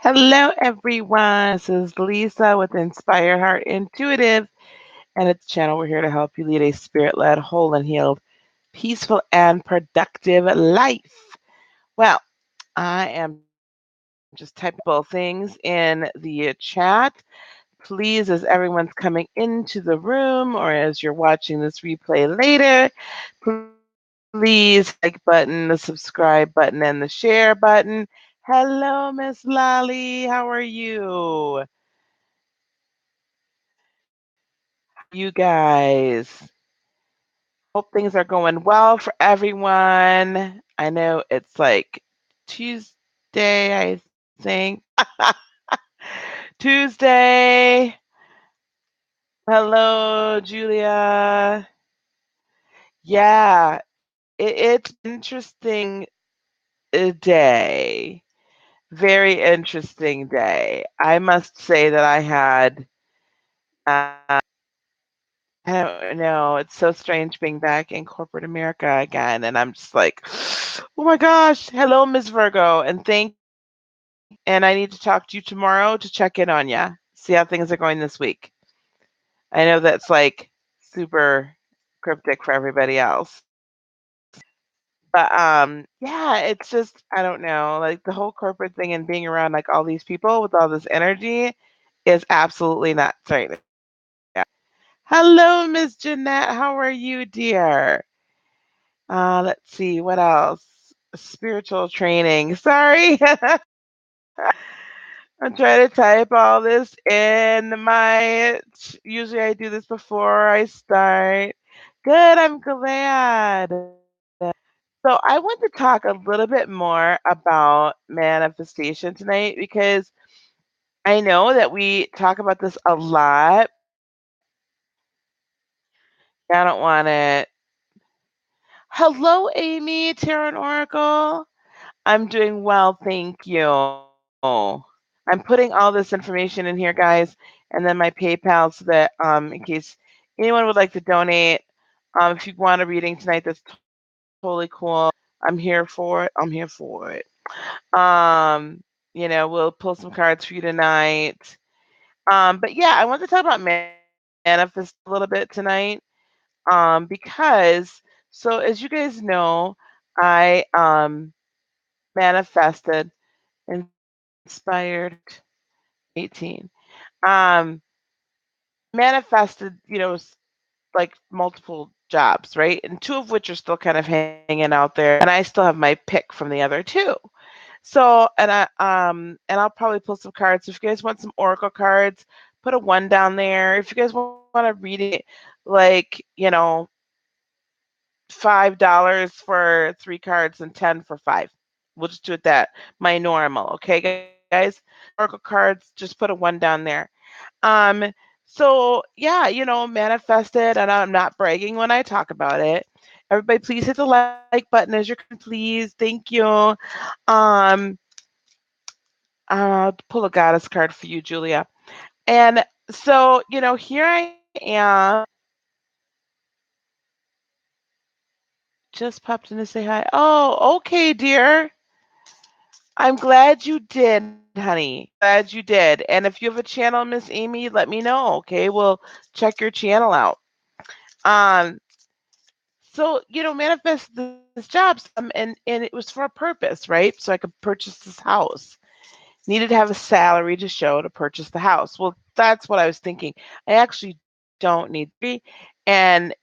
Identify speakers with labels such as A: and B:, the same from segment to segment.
A: Hello, everyone. This is Lisa with Inspired Heart Intuitive, and it's a channel we're here to help you lead a spirit led, whole, and healed, peaceful, and productive life. Well, I am just typing things in the chat. Please, as everyone's coming into the room or as you're watching this replay later, please like button, the subscribe button, and the share button. Hello, Miss Lolly. How are you? You guys. Hope things are going well for everyone. I know it's like Tuesday, I think. Tuesday. Hello, Julia. Yeah, it's interesting day. Very interesting day. I must say that I had, I don't know, it's so strange being back in corporate America again. And I'm just like, oh my gosh, hello, Miss Virgo. And I need to talk to you tomorrow to check in on you, see how things are going this week. I know that's like super cryptic for everybody else. But yeah, it's just I don't know, like the whole corporate thing and being around like all these people with all this energy is absolutely nuts right now. Hello, Miss Jeanette. How are you, dear? Let's see, what else? Spiritual training. Sorry. I'm trying to type all this in usually I do this before I start. Good, I'm glad. So I want to talk a little bit more about manifestation tonight because I know that we talk about this a lot. I don't want to. Hello, Amy, Tarot and Oracle. I'm doing well, thank you. I'm putting all this information in here, guys, and then my PayPal so that in case anyone would like to donate, if you want a reading tonight, that's totally cool. I'm here for it. I'm here for it. We'll pull some cards for you tonight. But yeah, I want to talk about manifest a little bit tonight. Because so as you guys know, I manifested, inspired 18. Um manifested, like multiple jobs, right? And two of which are still kind of hanging out there. And I still have my pick from the other two. So, and I'll probably pull some cards. If you guys want some oracle cards, put a 1 down there. If you guys want to read it, like, $5 for 3 cards and 10 for 5. We'll just do it that. My normal, okay, guys? Oracle cards, just put a 1 down there. So yeah, manifested, and I'm not bragging when I talk about it. Everybody, please hit the like button as you're please. Thank you. Um, pull a goddess card for you, Julia. And so, here I am. Just popped in to say hi. Oh, okay, dear. I'm glad you did, honey. Glad you did. And if you have a channel, Miss Amy, let me know. Okay, we'll check your channel out. Um, so manifest this job, and it was for a purpose, right? So I could purchase this house. Needed to have a salary to show to purchase the house. Well, that's what I was thinking. I actually don't need three, and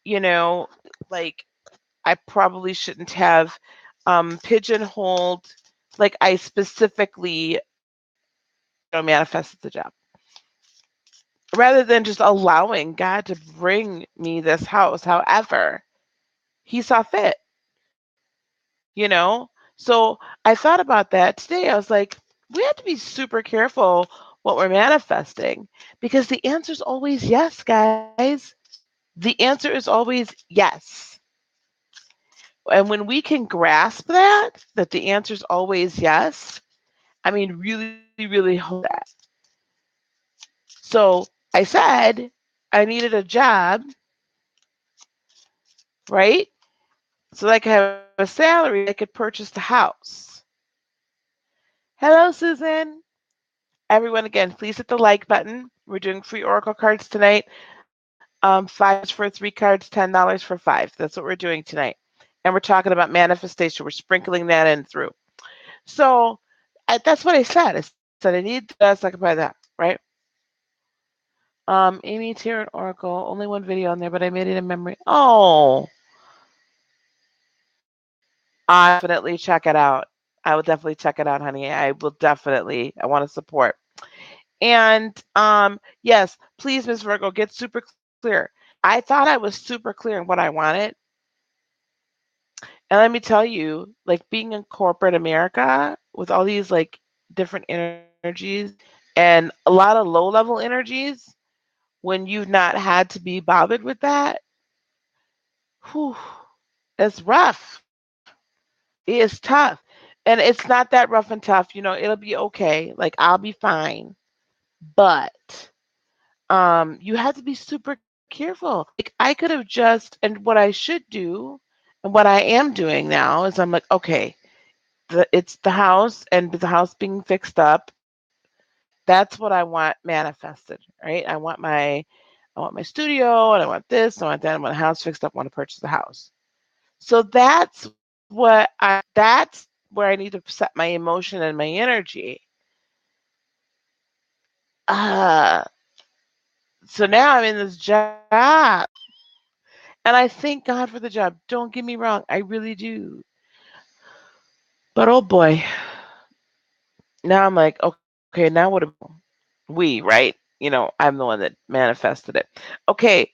A: like I probably shouldn't have pigeonholed. Like I specifically manifested the job rather than just allowing God to bring me this house. However, He saw fit. So I thought about that today. I was like, we have to be super careful what we're manifesting because the answer is always yes, guys. The answer is always yes. And when we can grasp that the answer is always yes, I mean, really, really hold that. So I said I needed a job, right? So that I could have a salary, I could purchase the house. Hello, Susan. everyone, again, please hit the like button. We're doing free Oracle cards tonight. $5 for 3 cards, $10 for 5. That's what we're doing tonight. And we're talking about manifestation. We're sprinkling that in through. So that's what I said. I said I need this, I can buy that, right? Amy Tarot Oracle, only one video on there, but I made it in memory. Oh, I definitely check it out. I will definitely check it out, honey. I will definitely. I want to support. And yes, please, Miss Virgo, get super clear. I thought I was super clear on what I wanted. And let me tell you, like being in corporate America with all these like different energies and a lot of low level energies, when you've not had to be bothered with that, whew, it's rough. It is tough. And it's not that rough and tough. It'll be okay. Like I'll be fine. But you have to be super careful. Like I could have just, and what I should do and what I am doing now is I'm like, okay, it's the house and the house being fixed up. That's what I want manifested, right? I want my studio and I want this, I want that, I want a house fixed up, I want to purchase a house. So that's where I need to set my emotion and my energy. Uh so now I'm in this job. And I thank God for the job. Don't get me wrong, I really do. But oh boy, now I'm like, okay, now what do we, right? I'm the one that manifested it. Okay.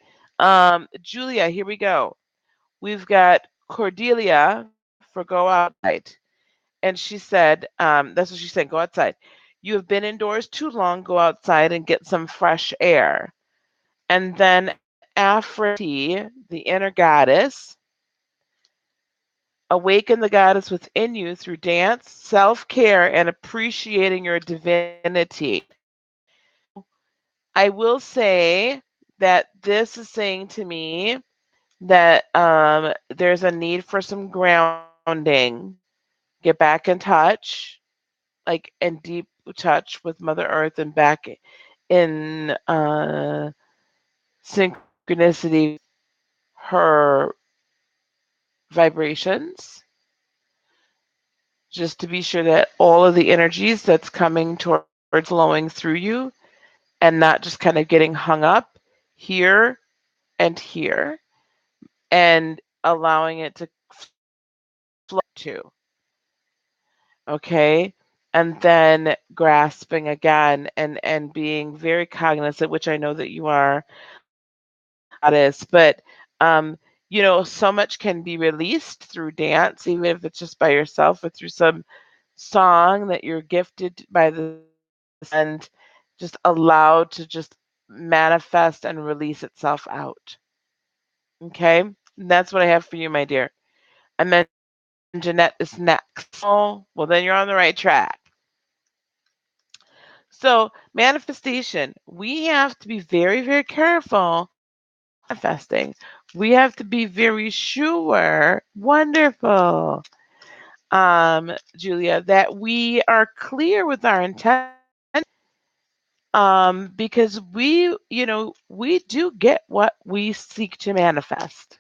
A: Julia, here we go. We've got Cordelia for go outside. And she said, that's what she said, go outside. You have been indoors too long, go outside and get some fresh air. And then Aphrodite, the inner goddess, awaken the goddess within you through dance, self care, and appreciating your divinity. I will say that this is saying to me that there's a need for some grounding. Get back in touch, like in deep touch with Mother Earth and back in synchronicity, her vibrations, just to be sure that all of the energies that's coming towards flowing through you and not just kind of getting hung up here and here and allowing it to flow to. Okay. And then grasping again and being very cognizant, which I know that you are, goddess, but so much can be released through dance, even if it's just by yourself or through some song that you're gifted by the and just allowed to just manifest and release itself out. Okay? And that's what I have for you, my dear. And then Jeanette is next. Oh, well, then you're on the right track. So, manifestation, we have to be very, very careful manifesting. We have to be very sure, wonderful, Julia, that we are clear with our intent. Because we do get what we seek to manifest.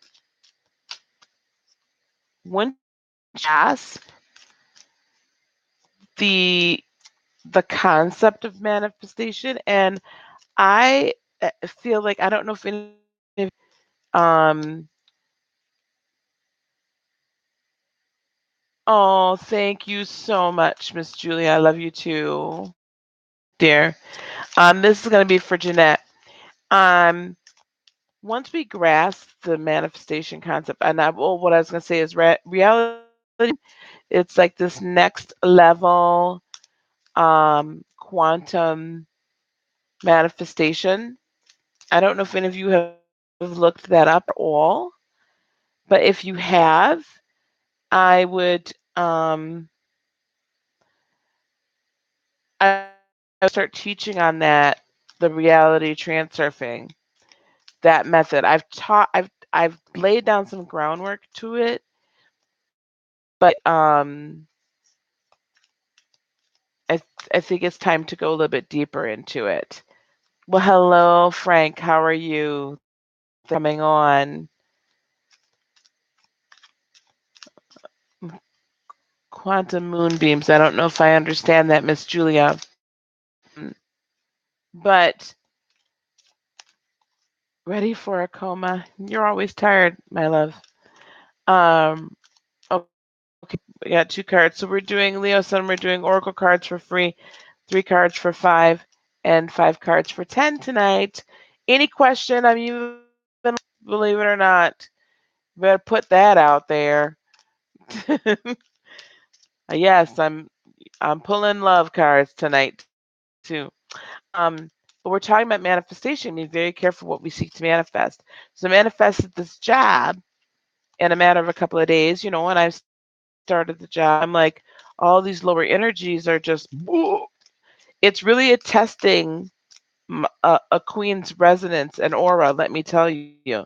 A: Once you grasp the the concept of manifestation, and I feel like I don't know if any um oh, thank you so much, Miss Julia. I love you too, dear. This is going to be for Jeanette. Um, Once we grasp the manifestation concept, and what I was going to say is reality. It's like this next level quantum manifestation. I don't know if any of you have looked that up at all, but if you have, I would I would start teaching on that, the reality transurfing, that method. I've laid down some groundwork to it, but I think it's time to go a little bit deeper into it. Well, hello, Frank. How are you? Thanks for coming on. Quantum moonbeams. I don't know if I understand that, Miss Julia. But ready for a coma? You're always tired, my love. Um, okay, we got 2 cards. So we're doing Leo Sun. We're doing Oracle cards for free, 3 cards for 5, and 5 cards for 10 tonight. Any question? I'm even, believe it or not, better put that out there. Yes, I'm pulling love cards tonight too. Um, but we're talking about manifestation. Be very careful what we seek to manifest. So manifested this job in a matter of a couple of days. When I started the job, I'm like, all these lower energies are just. It's really a testing a queen's resonance and aura. Let me tell you,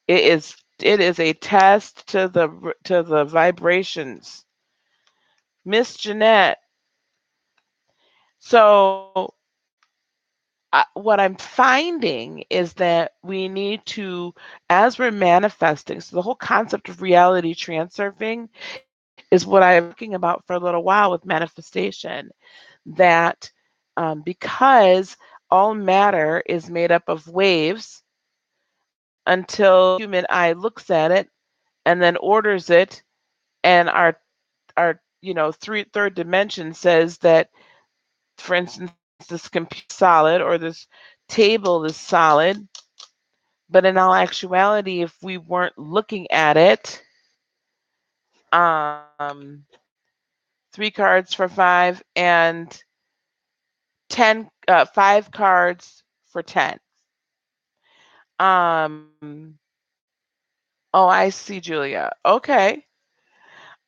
A: it is a test to the vibrations. Miss Jeanette. So what I'm finding is that we need to, as we're manifesting, so the whole concept of reality transurfing is what I've been talking about for a little while with manifestation. That because all matter is made up of waves until human eye looks at it and then orders it, and our third dimension says that, for instance, this computer is solid or this table is solid, but in all actuality, if we weren't looking at it, um, 3 cards for 5 and 5 cards for 10. Um, oh, I see, Julia. Okay.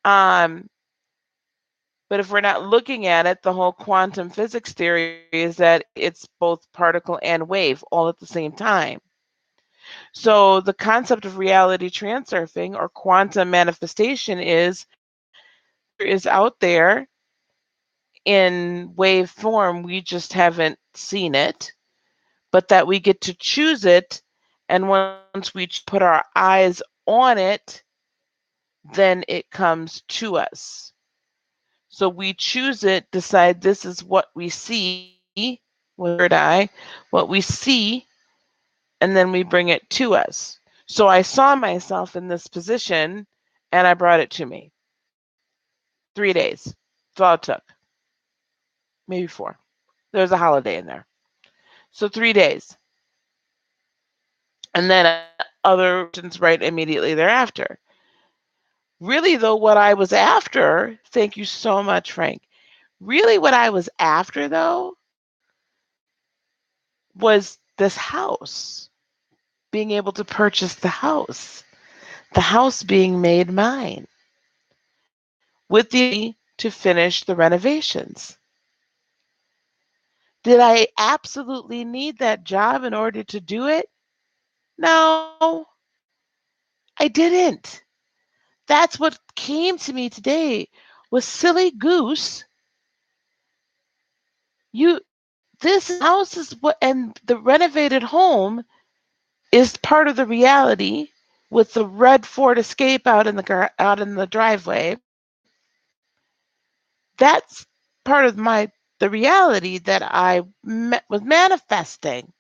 A: Um, but if we're not looking at it, the whole quantum physics theory is that it's both particle and wave all at the same time. So the concept of reality transurfing or quantum manifestation is out there in wave form. We just haven't seen it, but that we get to choose it. And once we put our eyes on it, then it comes to us. So we choose it, decide this is what we see with our third eye, what we see, and then we bring it to us. So I saw myself in this position and I brought it to me. 3 days. That's all it took. Maybe 4. There was a holiday in there. So 3 days. And then other options right immediately thereafter. Really, though, what I was after, thank you so much, Frank. Really, what I was after, though, was this house, being able to purchase the house being made mine, with the ability to finish the renovations. Did I absolutely need that job in order to do it? No, I didn't. That's what came to me today was silly goose. This house is what, and the renovated home is part of the reality with the red Ford Escape out in the driveway. That's part of the reality that I was manifesting.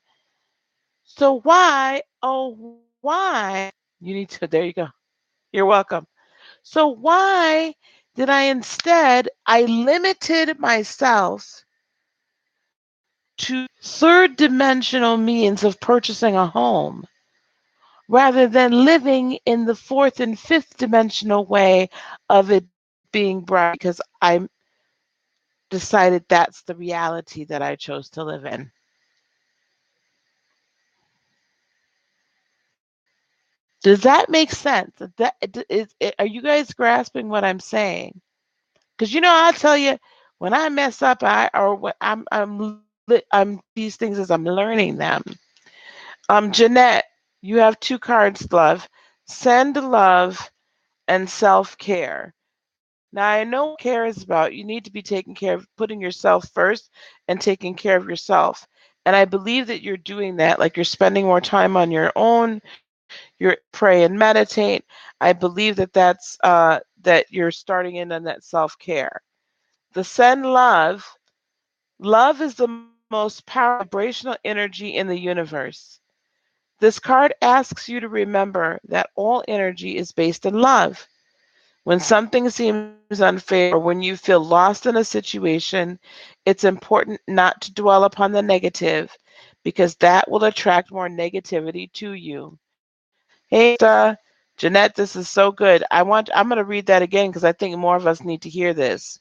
A: So why, oh why, you need to, there you go. You're welcome. So why did I limited myself to third dimensional means of purchasing a home rather than living in the fourth and fifth dimensional way of it being brought, because I decided that's the reality that I chose to live in. Does that make sense? Are you guys grasping what I'm saying? Because I'll tell you, when I mess up, I'm these things as I'm learning them. Jeanette, you have 2 cards, love. Send love and self care. Now, I know what care is about. You need to be taking care of putting yourself first and taking care of yourself. And I believe that you're doing that, like you're spending more time on your own, you're pray and meditate. I believe that that you're starting in on that self-care. The send love. Love is the most powerful vibrational energy in the universe. This card asks you to remember that all energy is based in love. When something seems unfair or when you feel lost in a situation, it's important not to dwell upon the negative because that will attract more negativity to you. Hey, Jeanette, this is so good. I'm going to read that again because I think more of us need to hear this.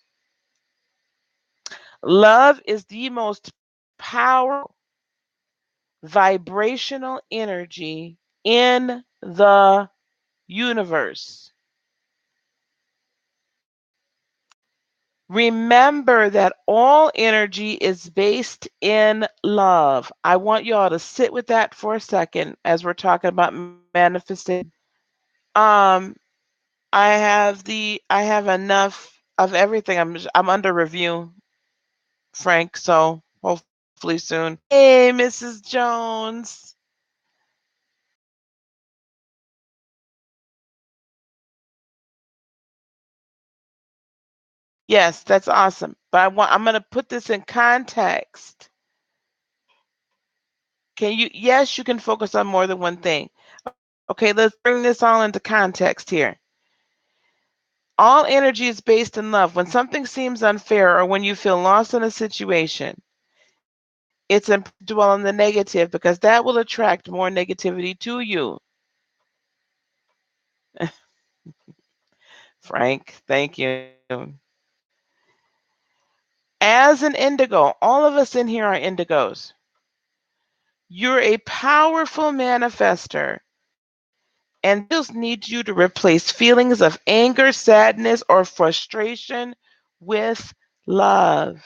A: Love is the most powerful vibrational energy in the universe. Remember that all energy is based in love. I want you all to sit with that for a second as we're talking about manifestation. Um, I have enough of everything. I'm under review, Frank. So hopefully soon. Hey, Mrs. Jones. Yes, that's awesome. But I'm going to put this in context. Can you? Yes, you can focus on more than one thing. Okay, let's bring this all into context here. All energy is based in love. When something seems unfair or when you feel lost in a situation, it's important to dwell on the negative because that will attract more negativity to you. Frank, thank you. As an indigo, all of us in here are indigos. You're a powerful manifester, and the angels need you to replace feelings of anger, sadness, or frustration with love.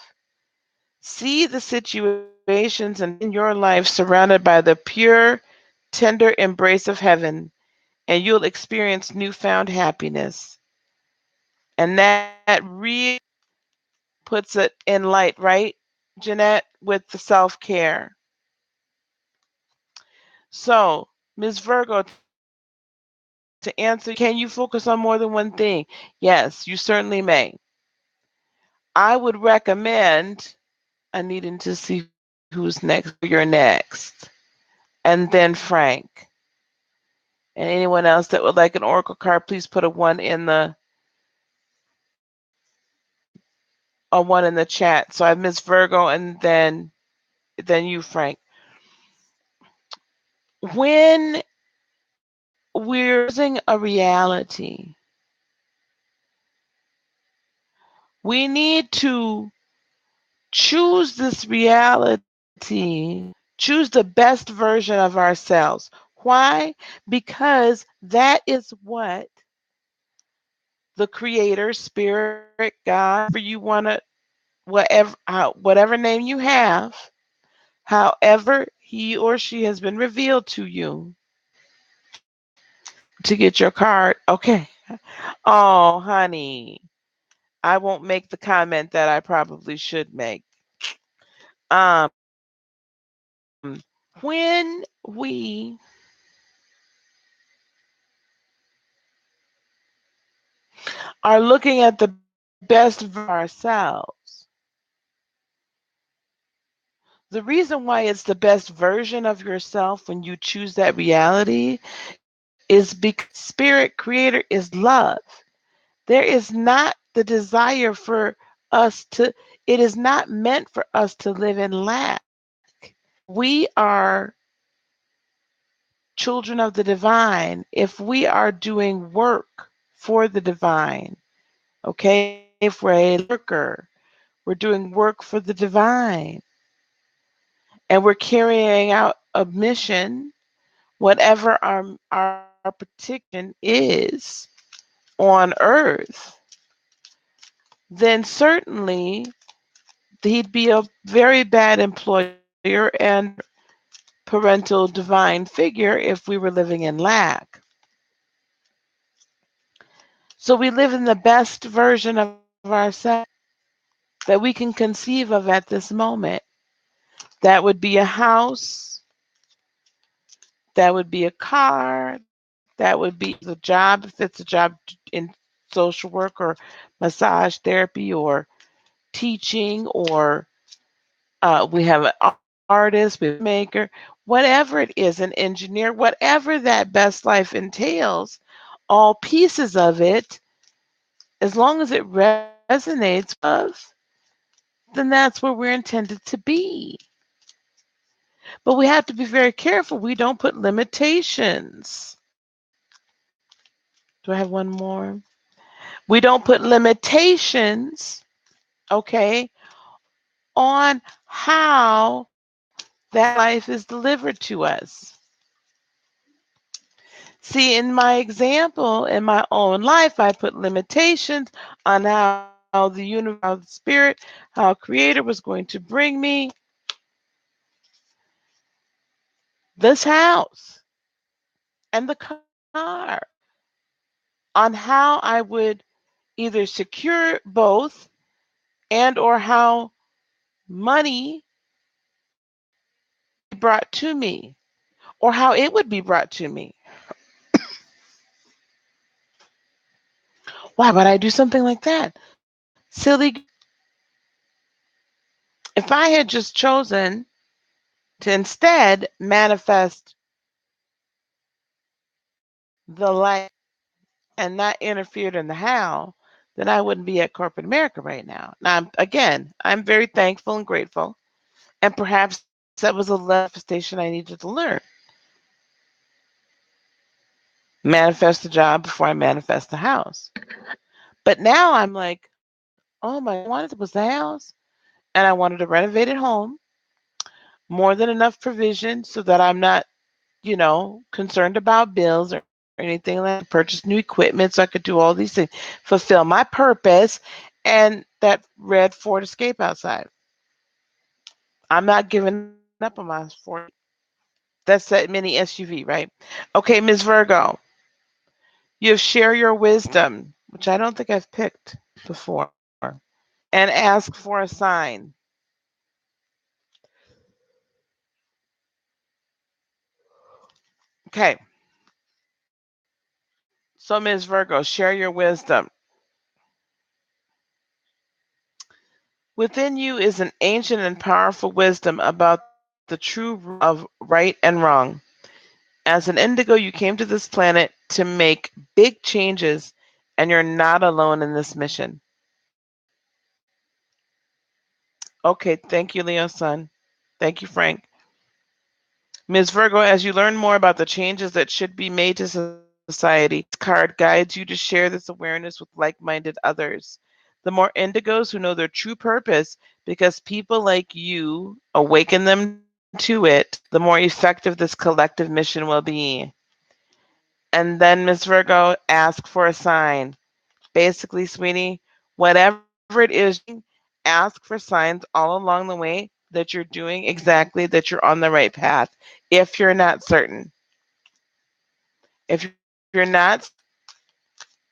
A: See the situations in your life surrounded by the pure, tender embrace of heaven, and you'll experience newfound happiness. And that really puts it in light, right, Jeanette, with the self care. So, Ms. Virgo, to answer, can you focus on more than one thing? Yes, you certainly may. I would recommend, I needing to see who's next. You're next. And then Frank. And anyone else that would like an oracle card, please put a one in the chat. So I have Miss Virgo and then you, Frank. When we're choosing a reality, we need to choose this reality, choose the best version of ourselves. Why? Because that is what the creator, spirit, God, whatever you want to, whatever name you have, however he or she has been revealed to you to get your card. Okay. Oh, honey, I won't make the comment that I probably should make. When we are looking at the best version of ourselves, the reason why it's the best version of yourself when you choose that reality is because spirit creator is love. There is not the desire for us to, it is not meant for us to live in lack. We are children of the divine if we are doing work for the divine. Okay, if we're a worker, we're doing work for the divine and we're carrying out a mission, whatever our particular is on earth, then certainly he'd be a very bad employer and parental divine figure if we were living in lack. So we live in the best version of ourselves that we can conceive of at this moment. That would be a house, that would be a car, that would be the job, if it's a job in social work or massage therapy or teaching, or we have an artist, we have a filmmaker, whatever it is, an engineer, whatever that best life entails, all pieces of it, as long as it resonates with us, then that's where we're intended to be. But we have to be very careful we don't put limitations. Do I have one more? We don't put limitations, okay, on how that life is delivered to us. See, in my example, in my own life, I put limitations on how the universe, how the spirit, how creator was going to bring me this house and the car, on how I would either secure both and or how money would be brought to me or how it would be brought to me. Why would I do something like that? Silly. If I had just chosen to instead manifest the light and not interfered in the how, then I wouldn't be at corporate America right now. Now, again, I'm very thankful and grateful, and perhaps that was a manifestation I needed to learn. Manifest the job before I manifest the house. But now I'm like, oh my, all I wanted was the house, and I wanted a renovated home, more than enough provision so that I'm not, concerned about bills or anything like that. Purchase new equipment so I could do all these things, fulfill my purpose, and that red Ford Escape outside. I'm not giving up on my Ford. That's that mini SUV, right? Okay, Ms. Virgo, you share your wisdom, which I don't think I've picked before, and ask for a sign. Okay, so Ms. Virgo, share your wisdom. Within you is an ancient and powerful wisdom about the true of right and wrong. As an indigo, you came to this planet to make big changes, and you're not alone in this mission. Okay, thank you, Leo Sun. Thank you, Frank. Ms. Virgo, as you learn more about the changes that should be made to society, this card guides you to share this awareness with like minded others. The more indigos who know their true purpose, because people like you awaken them to it, the more effective this collective mission will be. And then, Ms. Virgo, ask for a sign. Basically, sweetie, whatever it is, ask for signs all along the way that you're doing exactly, that you're on the right path. If you're not certain, if you're not,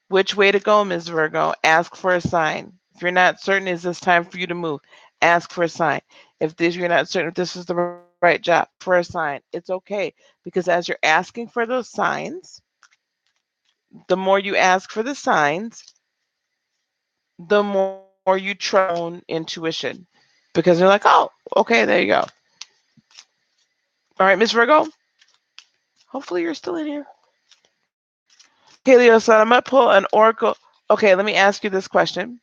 A: which way to go, Ms. Virgo? Ask for a sign. If you're not certain, is this time for you to move? Ask for a sign. If this, you're not certain if this is the right job, for a sign. It's okay, because as you're asking for those signs, the more you ask for the signs, the more you trust your own intuition, because they're like, oh, okay, there you go. All right, Miss Virgo. Hopefully you're still in here. Okay, Leo, so I'm gonna pull an oracle. Okay, let me ask you this question.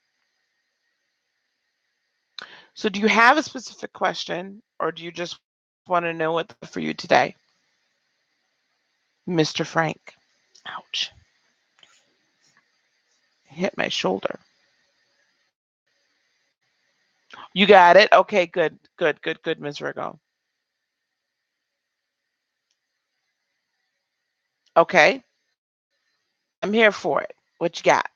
A: So, do you have a specific question, or do you just want to know what's for you today, Mr. Frank? Ouch! Hit my shoulder. You got it. Okay, good, good, good, good, Miss Virgo. Okay, I'm here for it. What you got?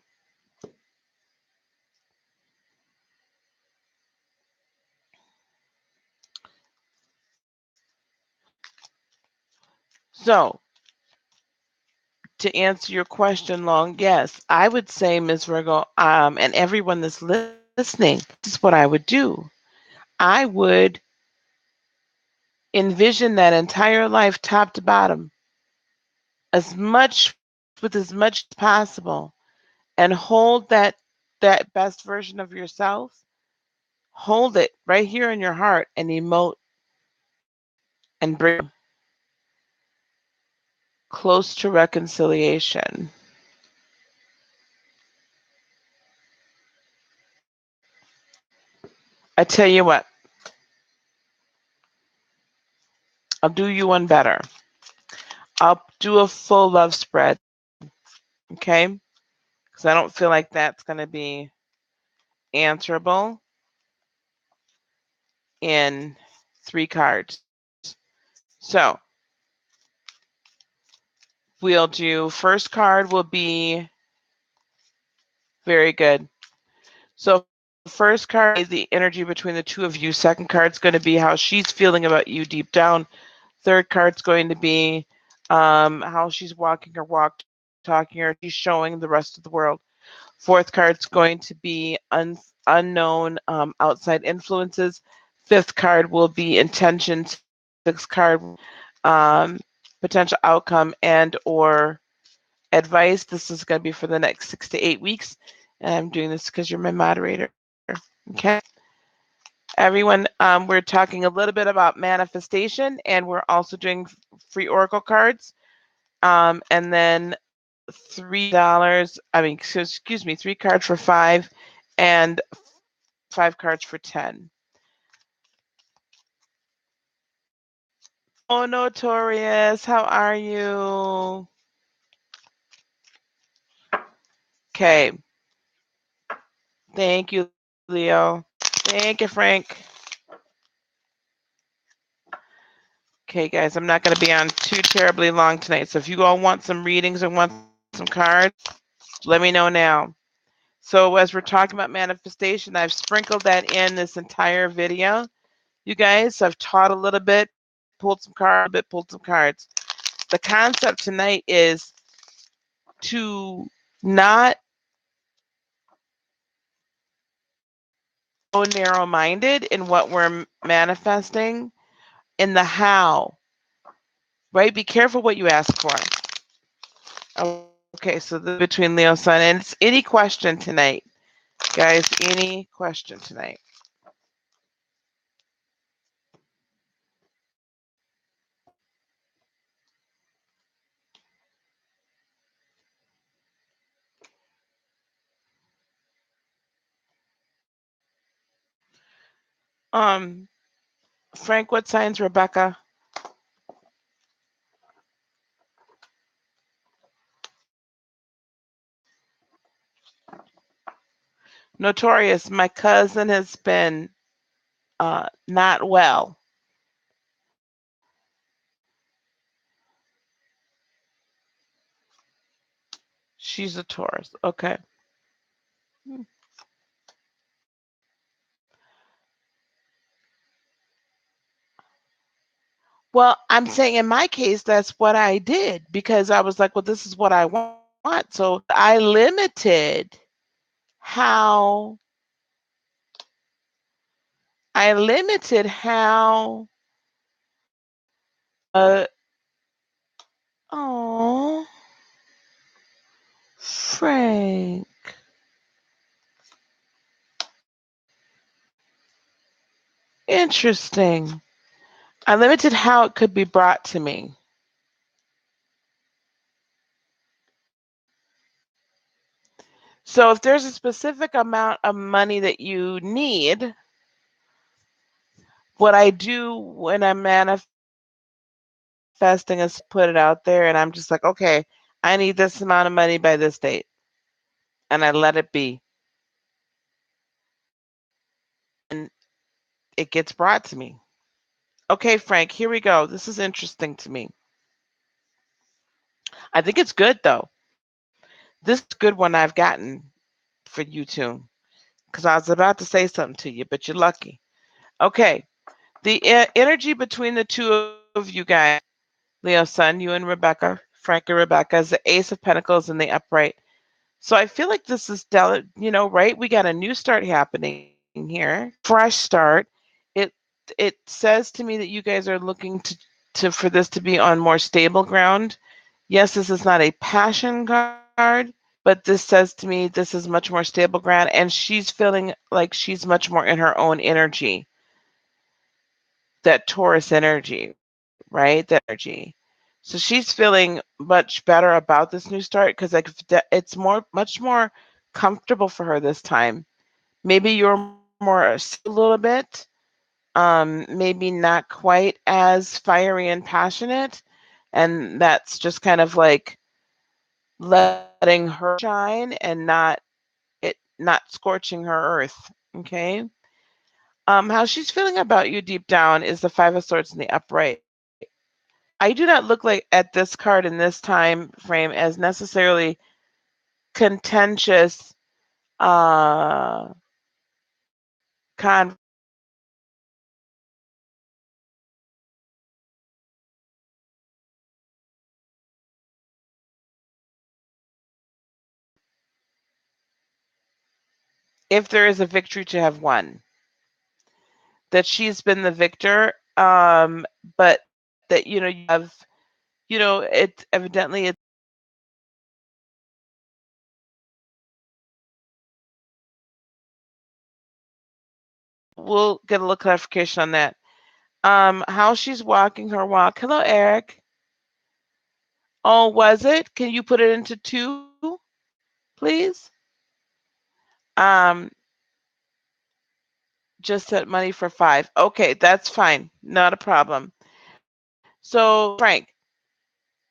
A: So, to answer your question long, yes, I would say, Ms. Virgo, and everyone that's listening, this is what I would do. I would envision that entire life top to bottom, with as much as possible, and hold that best version of yourself. Hold it right here in your heart and emote and bring close to reconciliation. I tell you what, I'll do you one better. I'll do a full love spread, okay? Because I don't feel like that's going to be answerable in 3 cards. So we'll do first card will be very good. So first card is the energy between the two of you. Second card's going to be how she's feeling about you deep down. Third card's going to be how she's walking her walk, talking, or she's showing the rest of the world. Fourth card's going to be unknown outside influences. Fifth card will be intention. Sixth card, um, potential outcome and or advice. This is going to be for the next 6 to 8 weeks. And I'm doing this because you're my moderator. Okay. Everyone, we're talking a little bit about manifestation, and we're also doing free oracle cards. And then $3, excuse me, 3 cards for 5 and 5 cards for 10. Oh, Notorious, how are you? Okay. Thank you, Leo. Thank you, Frank. Okay, guys, I'm not going to be on too terribly long tonight. So if you all want some readings and want some cards, let me know now. So as we're talking about manifestation, I've sprinkled that in this entire video. You guys, so I've taught a little bit, pulled some cards, pulled some cards. The concept tonight is to not so narrow-minded in what we're manifesting, in the how, right? Be careful what you ask for. Okay, so this is between Leo Sun, and it's any question tonight, guys. Any question tonight. Um, Frank, what signs, Rebecca? Notorious, my cousin has been not well. She's a Taurus. Okay. Well, I'm saying in my case, that's what I did because I was like, well, this is what I want. So I limited how uh oh Frank. Interesting. I limited how it could be brought to me. So if there's a specific amount of money that you need, what I do when I'm manifesting is put it out there and I'm just like, okay, I need this amount of money by this date. And I let it be. And it gets brought to me. Okay, Frank, here we go. This is interesting to me. I think it's good though. This is a good one I've gotten for you two. Because I was about to say something to you, but you're lucky. Okay. The energy between the two of you guys, Leo Sun, you and Rebecca, Frank and Rebecca is the Ace of Pentacles in the upright. So I feel like this is, right? We got a new start happening here, fresh start. It it says to me that you guys are looking to for this to be on more stable ground. Yes, this is not a passion card, but this says to me this is much more stable ground, and she's feeling like she's much more in her own energy, that Taurus energy, right? That energy. So she's feeling much better about this new start because like it's much more comfortable for her this time. Maybe you're more a little bit, maybe not quite as fiery and passionate, and that's just kind of like letting her shine and not scorching her earth. Okay. How she's feeling about you deep down is the Five of Swords in the upright. I do not look like at this card in this time frame as necessarily contentious if there is a victory to have won. That she's been the victor, but that you have, it evidently it's we'll get a little clarification on that. How she's walking her walk. Hello, Eric. Oh, was it? Can you put it into 2, please? Um, just set money for 5. Okay, that's fine. Not a problem. So, Frank,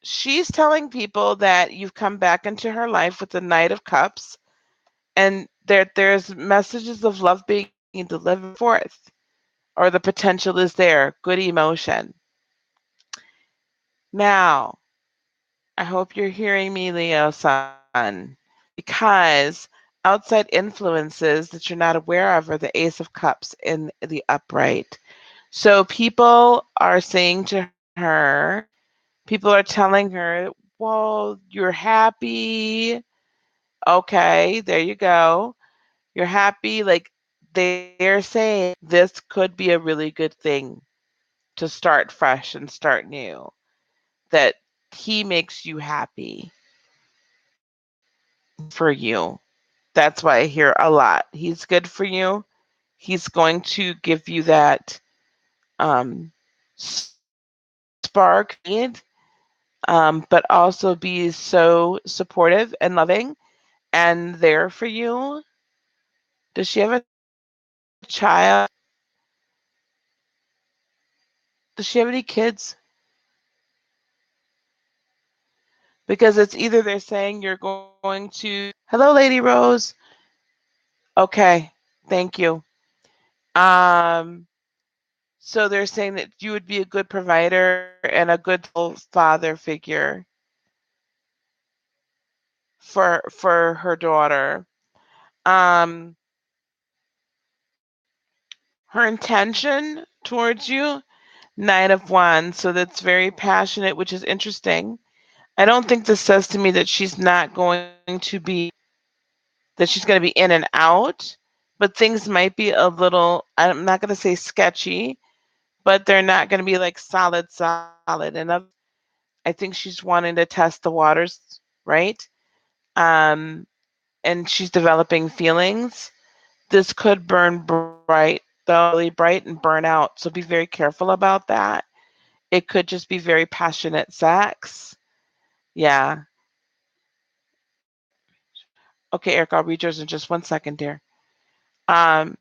A: she's telling people that you've come back into her life with the Knight of Cups, and there's messages of love being delivered forth, or the potential is there. Good emotion. Now, I hope you're hearing me, Leo sun, because outside influences that you're not aware of are the Ace of Cups in the upright. So people are saying to her, people are telling her, well, you're happy. Okay, there you go. You're happy. Like they're saying this could be a really good thing to start fresh and start new. That he makes you happy for you. That's why I hear a lot. He's good for you. He's going to give you that spark need, but also be so supportive and loving and there for you. Does she have a child? Does she have any kids? Because it's either they're saying you're going to. Hello, Lady Rose. Okay, thank you. Um, so they're saying that you would be a good provider and a good father figure for her daughter. Um, her intention towards you, Knight of Wands, so that's very passionate, which is interesting. I don't think this says to me that she's not going to be that she's going to be in and out, but things might be a little, I'm not going to say sketchy, but they're not going to be like solid. And I think she's wanting to test the waters, right? Um, and she's developing feelings. This could burn bright, though, really bright and burn out. So be very careful about that. It could just be very passionate sex. Yeah. Okay, Eric, I'll read yours in just 1 second, dear. Um,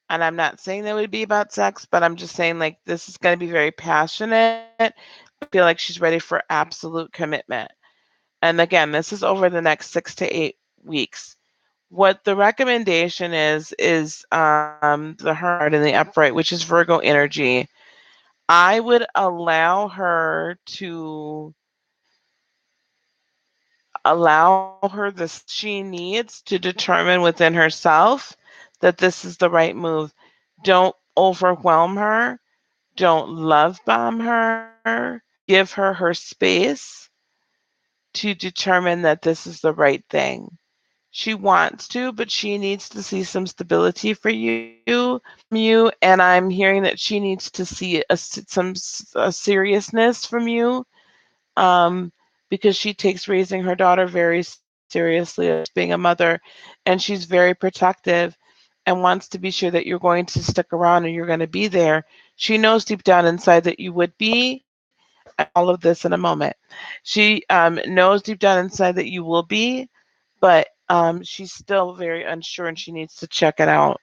A: and I'm not saying that it would be about sex, but I'm just saying like this is going to be very passionate. I feel like she's ready for absolute commitment. And again, this is over the next 6 to 8 weeks. What the recommendation is the Hermit in the upright, which is Virgo energy. I would allow her the she needs to determine within herself that this is the right move. Don't overwhelm her. Don't love bomb her. Give her space. to determine that this is the right thing. She wants to, but she needs to see some stability for you, and I'm hearing that she needs to see a seriousness from you, because she takes raising her daughter very seriously as being a mother, and she's very protective and wants to be sure that you're going to stick around and you're going to be there. She knows deep down inside that you would be. All of this in a moment. She knows deep down inside that you will be, but she's still very unsure and she needs to check it out.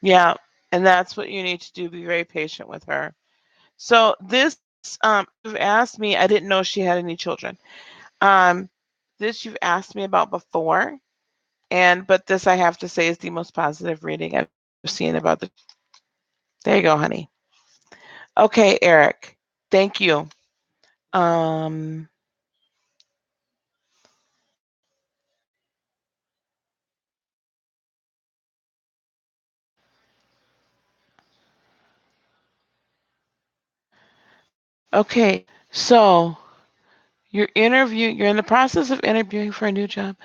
A: Yeah, and that's what you need to do. Be very patient with her. So this you've asked me. I didn't know she had any children. Um, this you've asked me about before, but this I have to say is the most positive reading I've seen about the. There you go, honey. Okay, Eric. Thank you. Um, okay, so you're in the process of interviewing for a new job.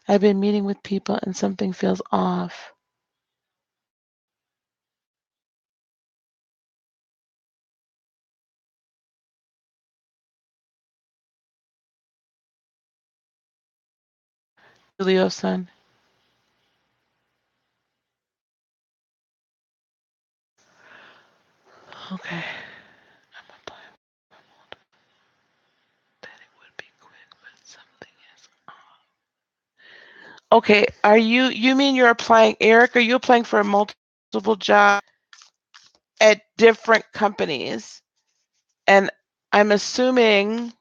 A: I've been meeting with people and something feels off. Leo son. Okay. I'm applying that it would be quick, but something is off. Okay, you mean you're applying, Eric, are you applying for multiple jobs at different companies? And I'm assuming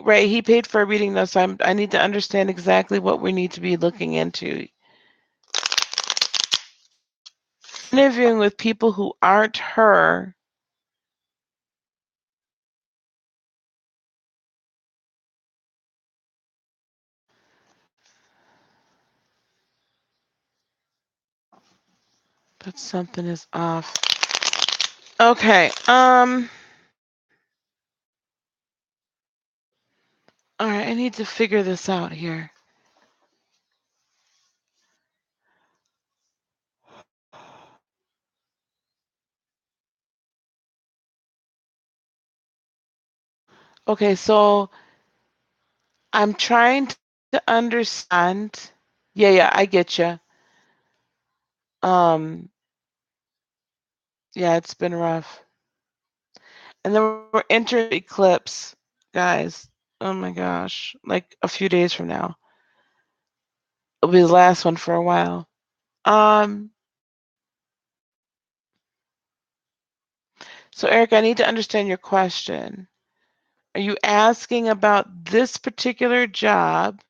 A: right, he paid for a reading though, so I need to understand exactly what we need to be looking into. Interviewing with people who aren't her. But something is off. Okay. All right. I need to figure this out here. Okay. So I'm trying to understand. Yeah. Yeah. I get you. Um. Yeah. It's been rough. And then we're entering eclipse, guys. Oh my gosh. Like a few days from now. It'll be the last one for a while. Um. So Eric, I need to understand your question. Are you asking about this particular job,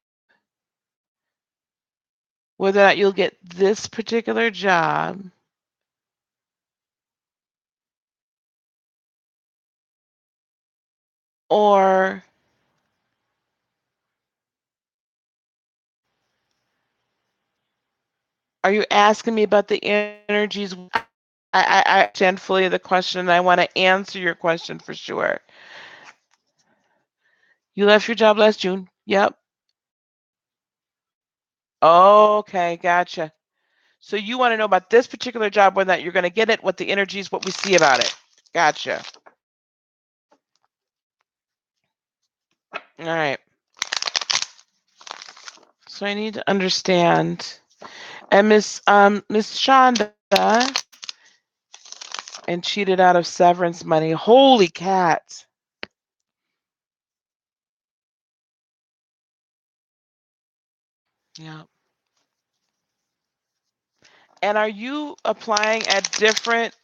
A: whether or not you'll get this particular job, or are you asking me about the energies? I understand fully the question and I want to answer your question for sure. You left your job last June. Yep. Okay, gotcha. So you want to know about this particular job, whether or not you're going to get it, what the energies, what we see about it. Gotcha. All right. So I need to understand. And Miss Shonda and cheated out of severance money. Holy cats. Yeah. And are you applying at different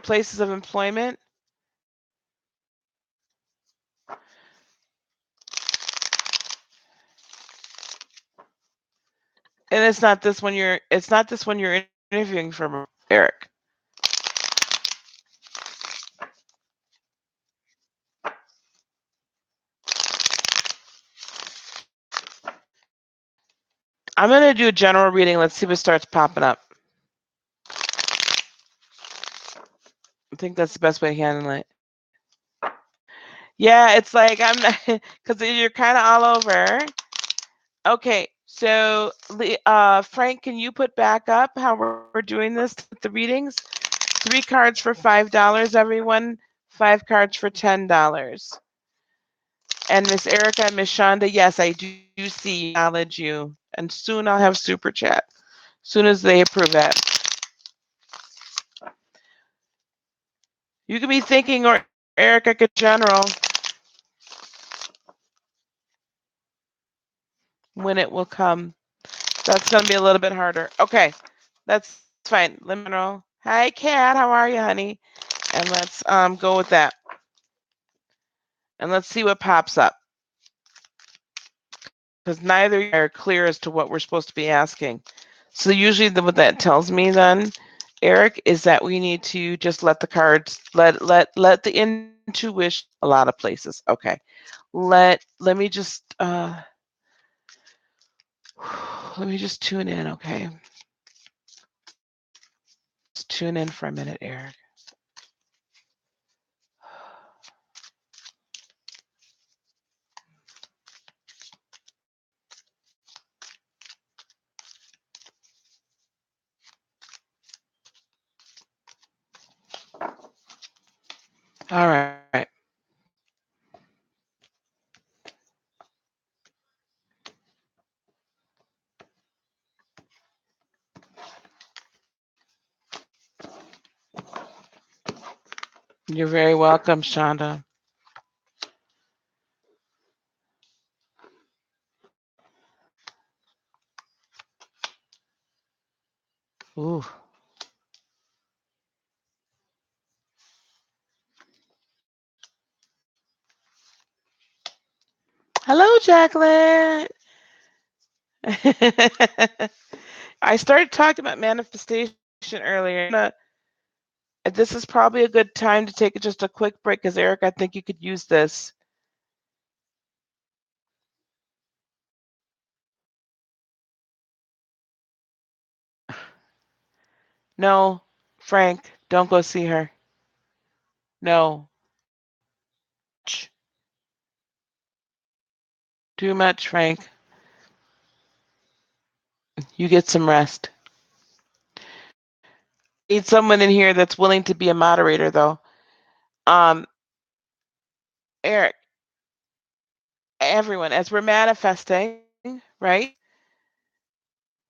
A: places of employment? And it's not this one you're interviewing for, Eric. I'm going to do a general reading. Let's see what starts popping up. I think that's the best way to handle it. Yeah, it's like I'm not, because you're kind of all over. Okay, so Frank, can you put back up how we're doing this with the readings? 3 cards for $5, everyone. 5 cards for $10. And Miss Erica and Miss Shonda, yes, I do see, acknowledge you. And soon I'll have super chat. Soon as they approve it. You could be thinking, or Erica could general, when it will come. That's going to be a little bit harder. Okay, that's fine. Liminal. Hi, Kat. How are you, honey? And let's go with that. And let's see what pops up. Because neither are clear as to what we're supposed to be asking. So usually what that tells me then, Eric, is that we need to just let the cards, let the intuition, a lot of places. Okay. Let me just tune in, okay? Just tune in for a minute, Eric. All right. You're very welcome, Shonda. Ooh. Hello, Jacqueline. I started talking about manifestation earlier. This is probably a good time to take just a quick break because, Eric, I think you could use this. No, Frank, don't go see her. No. Too much, Frank. You get some rest. Need someone in here that's willing to be a moderator, though. Eric, everyone, as we're manifesting, right?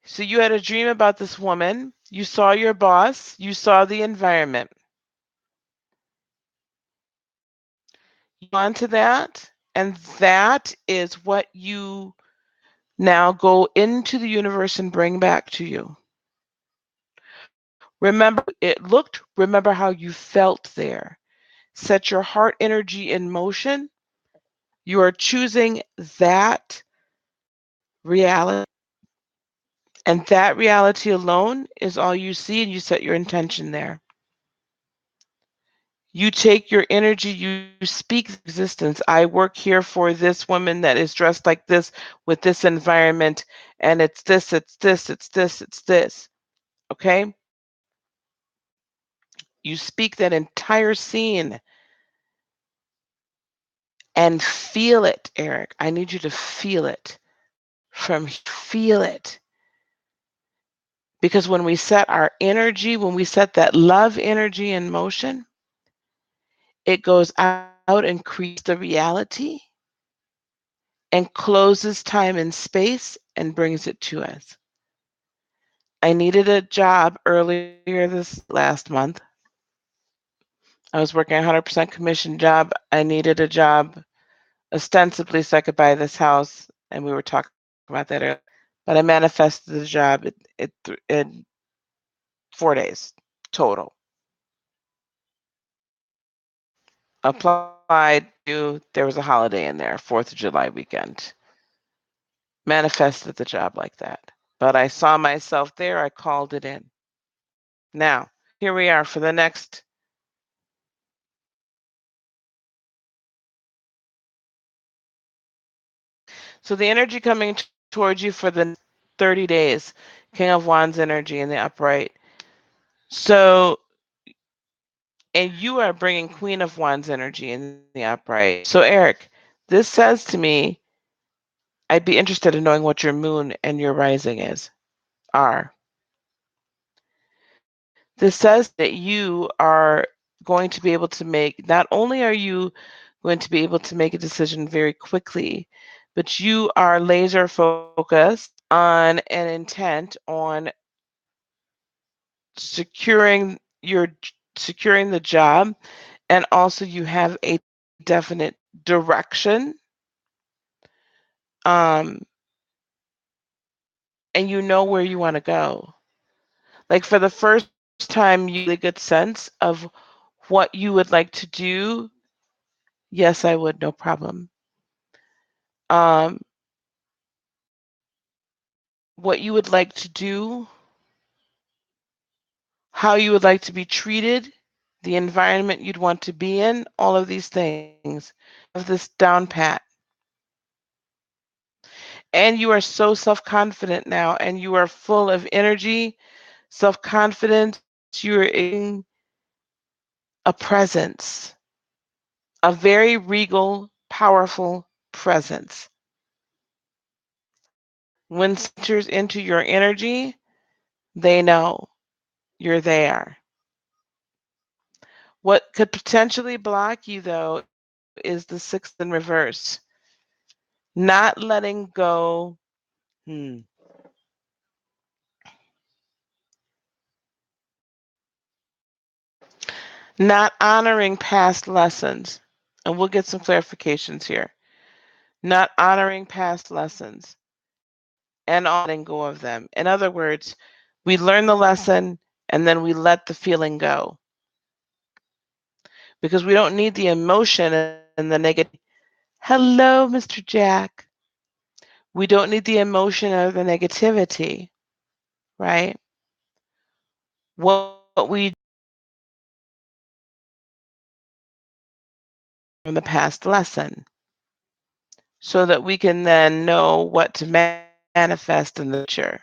A: So you had a dream about this woman. You saw your boss. You saw the environment. You on to that, and that is what you now go into the universe and bring back to you. Remember it looked, remember how you felt there. Set your heart energy in motion. You are choosing that reality, and that reality alone is all you see, and you set your intention there. You take your energy, you speak existence. I work here for this woman that is dressed like this with this environment, and it's this, it's this, it's this, it's this. Okay? You speak that entire scene and feel it, Eric. I need you to feel it. Feel it. Because when we set our energy, when we set that love energy in motion, it goes out and creates the reality and closes time and space and brings it to us. I needed a job earlier this last month. I was working a 100% commission job. I needed a job ostensibly so I could buy this house, and we were talking about that earlier. But I manifested the job in 4 days total. Applied to, there was a holiday in there, 4th of July weekend. Manifested the job like that. But I saw myself there, I called it in. Now, here we are for the next. So the energy coming towards you for the 30 days. King of Wands energy in the upright. So, and you are bringing Queen of Wands energy in the upright. So, Eric, this says to me, I'd be interested in knowing what your moon and your rising are. This says that you are going to be able to make, not only are you going to be able to make a decision very quickly, but you are laser focused on an intent on securing the job, and also you have a definite direction, and you know where you want to go. Like for the first time, you have a good sense of what you would like to do. Yes, I would, no problem. What you would like to do, how you would like to be treated, the environment you'd want to be in, all of these things. Of this down pat. And you are so self-confident now, and you are full of energy, self-confidence. You're in a presence, a very regal, powerful presence. When enters into your energy, they know you're there. What could potentially block you, though, is the 6th in reverse. Not letting go. Not honoring past lessons. And we'll get some clarifications here. Not honoring past lessons and letting go of them. In other words, we learn the lesson and then we let the feeling go. Because we don't need the emotion and the negative. Hello, Mr. Jack. We don't need the emotion or the negativity, right? What we from the past lesson, so that we can then know what to manifest in the future.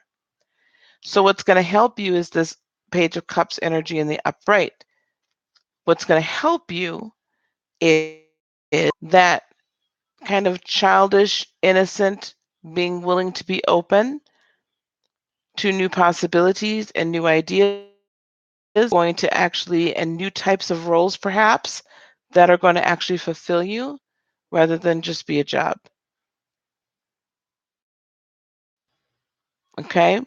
A: So what's going to help you is this Page of Cups energy in the upright. What's going to help you is that kind of childish, innocent, being willing to be open to new possibilities and new ideas, going to actually, and new types of roles perhaps, that are going to actually fulfill you rather than just be a job. Okay?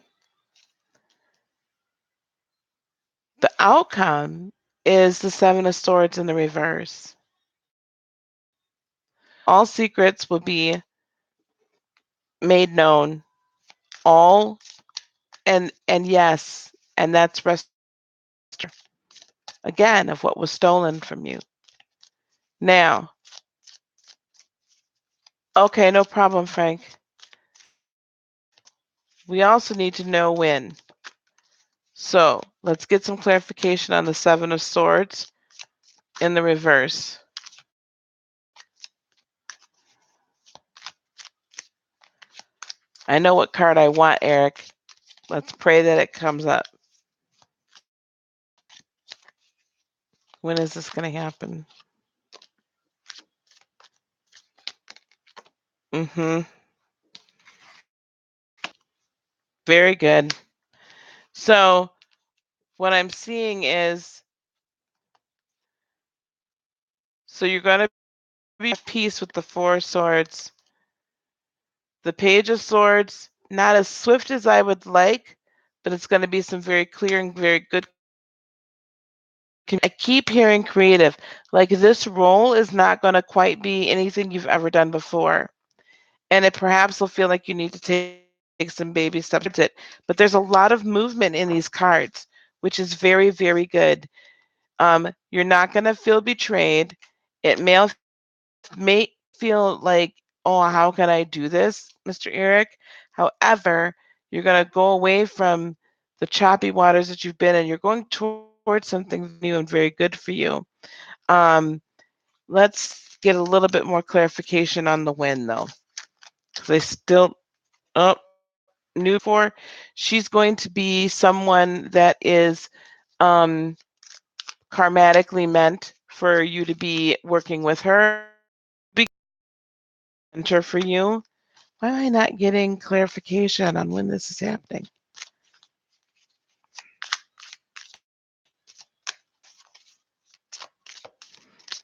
A: The outcome is the 7 of Swords in the reverse. All secrets will be made known. All and yes, and that's again of what was stolen from you. Now, okay, no problem, Frank. We also need to know when. So let's get some clarification on the 7 of Swords in the reverse. I know what card I want, Eric. Let's pray that it comes up. When is this going to happen? Very good. So what I'm seeing is, so you're going to be at peace with the 4 of Swords. The Page of Swords, not as swift as I would like, but it's going to be some very clear and very good. I keep hearing creative. Like this role is not going to quite be anything you've ever done before. And it perhaps will feel like you need to take some baby steps towards it. But there's a lot of movement in these cards, which is very, very good. You're not going to feel betrayed. It may feel like, oh, how can I do this, Mr. Eric? However, you're going to go away from the choppy waters that you've been in. You're going towards something new and very good for you. Let's get a little bit more clarification on the when, though. They still, oh, new for, she's going to be someone that is karmatically meant for you to be working with her. Big mentor for you. Why am I not getting clarification on when this is happening?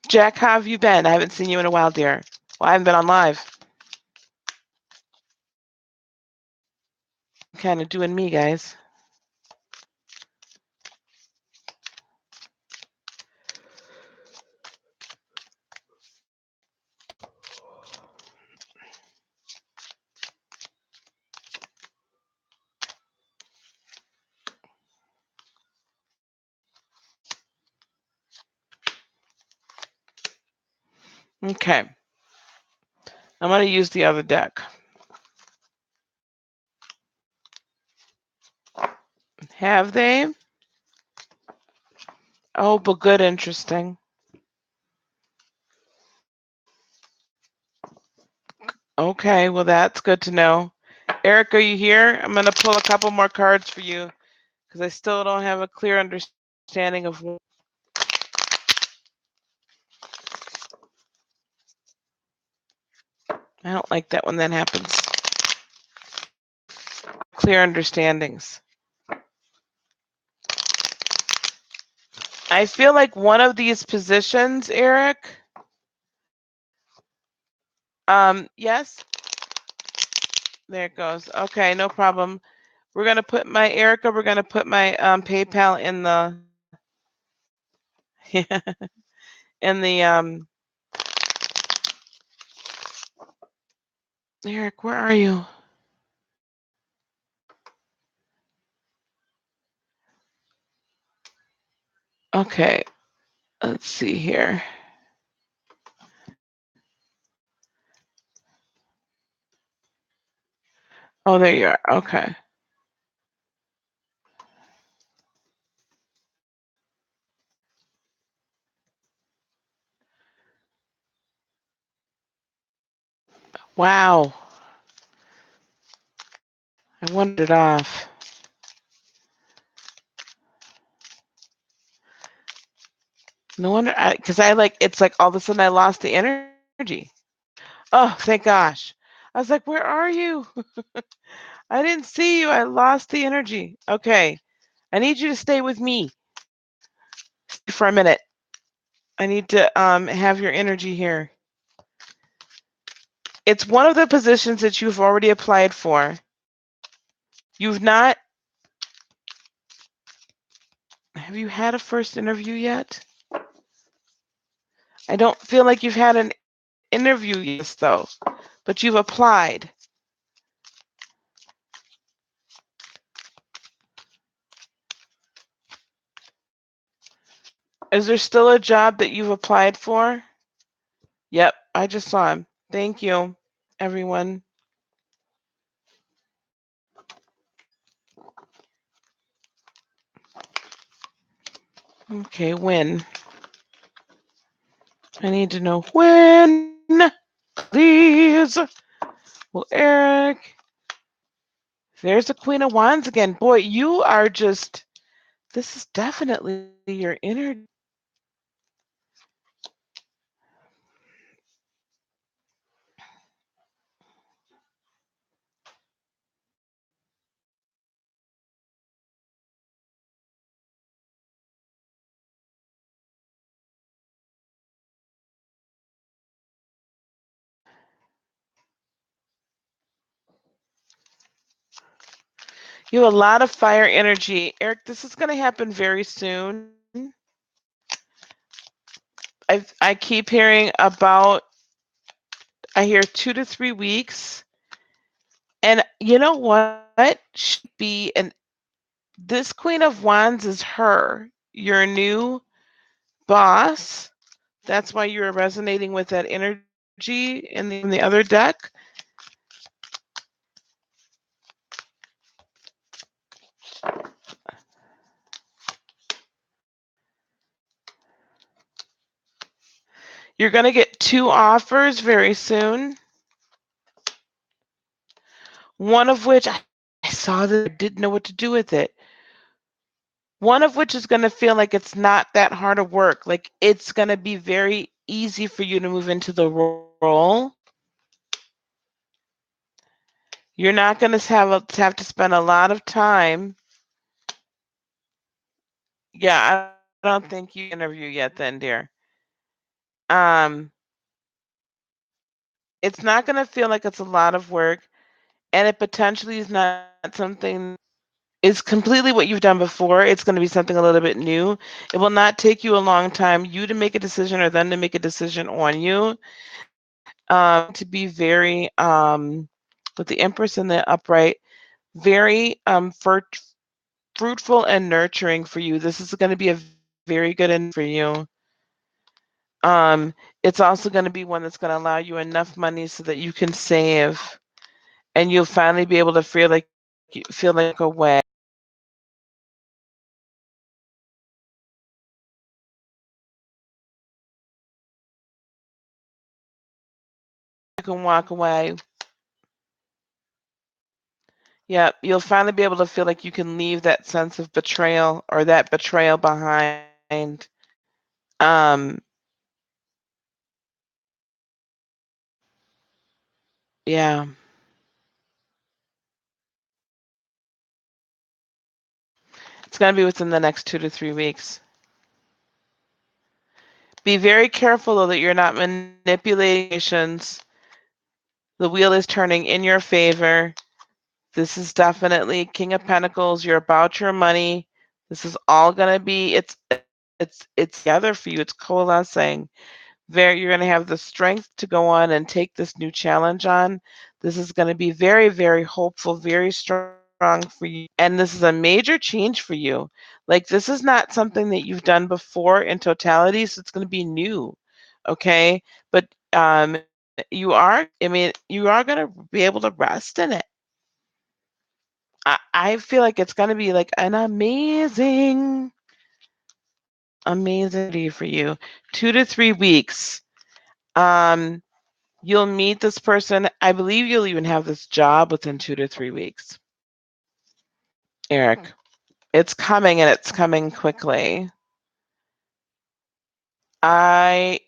A: Jack, how have you been? I haven't seen you in a while, dear. Well, I haven't been on live. I'm kind of doing me, guys. Okay. I'm going to use the other deck. Have they? Oh, but good, interesting. Okay, well, that's good to know. Eric, are you here? I'm going to pull a couple more cards for you because I still don't have a clear understanding of. I don't like that when that happens. Clear understandings. I feel like one of these positions, Eric. Yes. There it goes. Okay, no problem. We're gonna put my Erica. We're gonna put my PayPal in the in the Eric, where are you? Okay, let's see here. Oh, there you are. Okay. Wow. I wandered off. No wonder, because I like it's like all of a sudden I lost the energy. Oh, thank gosh. I was like, where are you? I didn't see you. I lost the energy. Okay. I need you to stay with me for a minute. I need to have your energy here. It's one of the positions that you've already applied for. You've not. Have you had a first interview yet? I don't feel like you've had an interview yet, though, but you've applied. Is there still a job that you've applied for? Yep, I just saw him. Thank you, everyone. Okay, when? I need to know when. Please. Well, Eric. There's the Queen of Wands again. Boy, you are just, this is definitely your inner. You have a lot of fire energy. Eric, this is going to happen very soon. I keep hearing about, I hear 2 to 3 weeks. And you know what? Should be, and this Queen of Wands is her, your new boss. That's why you're resonating with that energy in the other deck. You're going to get 2 offers very soon. One of which I I saw this, I didn't know what to do with it. One of which is going to feel like it's not that hard of work. Like it's going to be very easy for you to move into the role. You're not going to have to spend a lot of time. Yeah, I don't think you interview yet then, dear. Um, it's not going to feel like it's a lot of work, and it potentially is not something is completely what you've done before. It's going to be something a little bit new. It will not take you a long time, you to make a decision or them to make a decision on you. To be very, with the Empress and the upright, very fruitful and nurturing for you. This is going to be a very good end for you. It's also going to be one that's going to allow you enough money so that you can save, and you'll finally be able to feel like a way. You can walk away. Yeah, you'll finally be able to feel like you can leave that sense of betrayal or that betrayal behind. Um, yeah, it's going to be within the next 2 to 3 weeks. Be very careful though that you're not manipulating situations. The wheel is turning in your favor. This is definitely King of Pentacles. You're about your money. This is all going to be it's together for you. It's coalescing. You're going to have the strength to go on and take this new challenge on. This is going to be very, very hopeful, very strong for you. And this is a major change for you. Like this is not something that you've done before in totality, so it's going to be new. Okay? But you are going to be able to rest in it. I feel like it's going to be like an amazing day for you. 2 to 3 weeks. Um, You'll meet this person. I believe you'll even have this job within 2 to 3 weeks. Eric, it's coming and it's coming quickly. I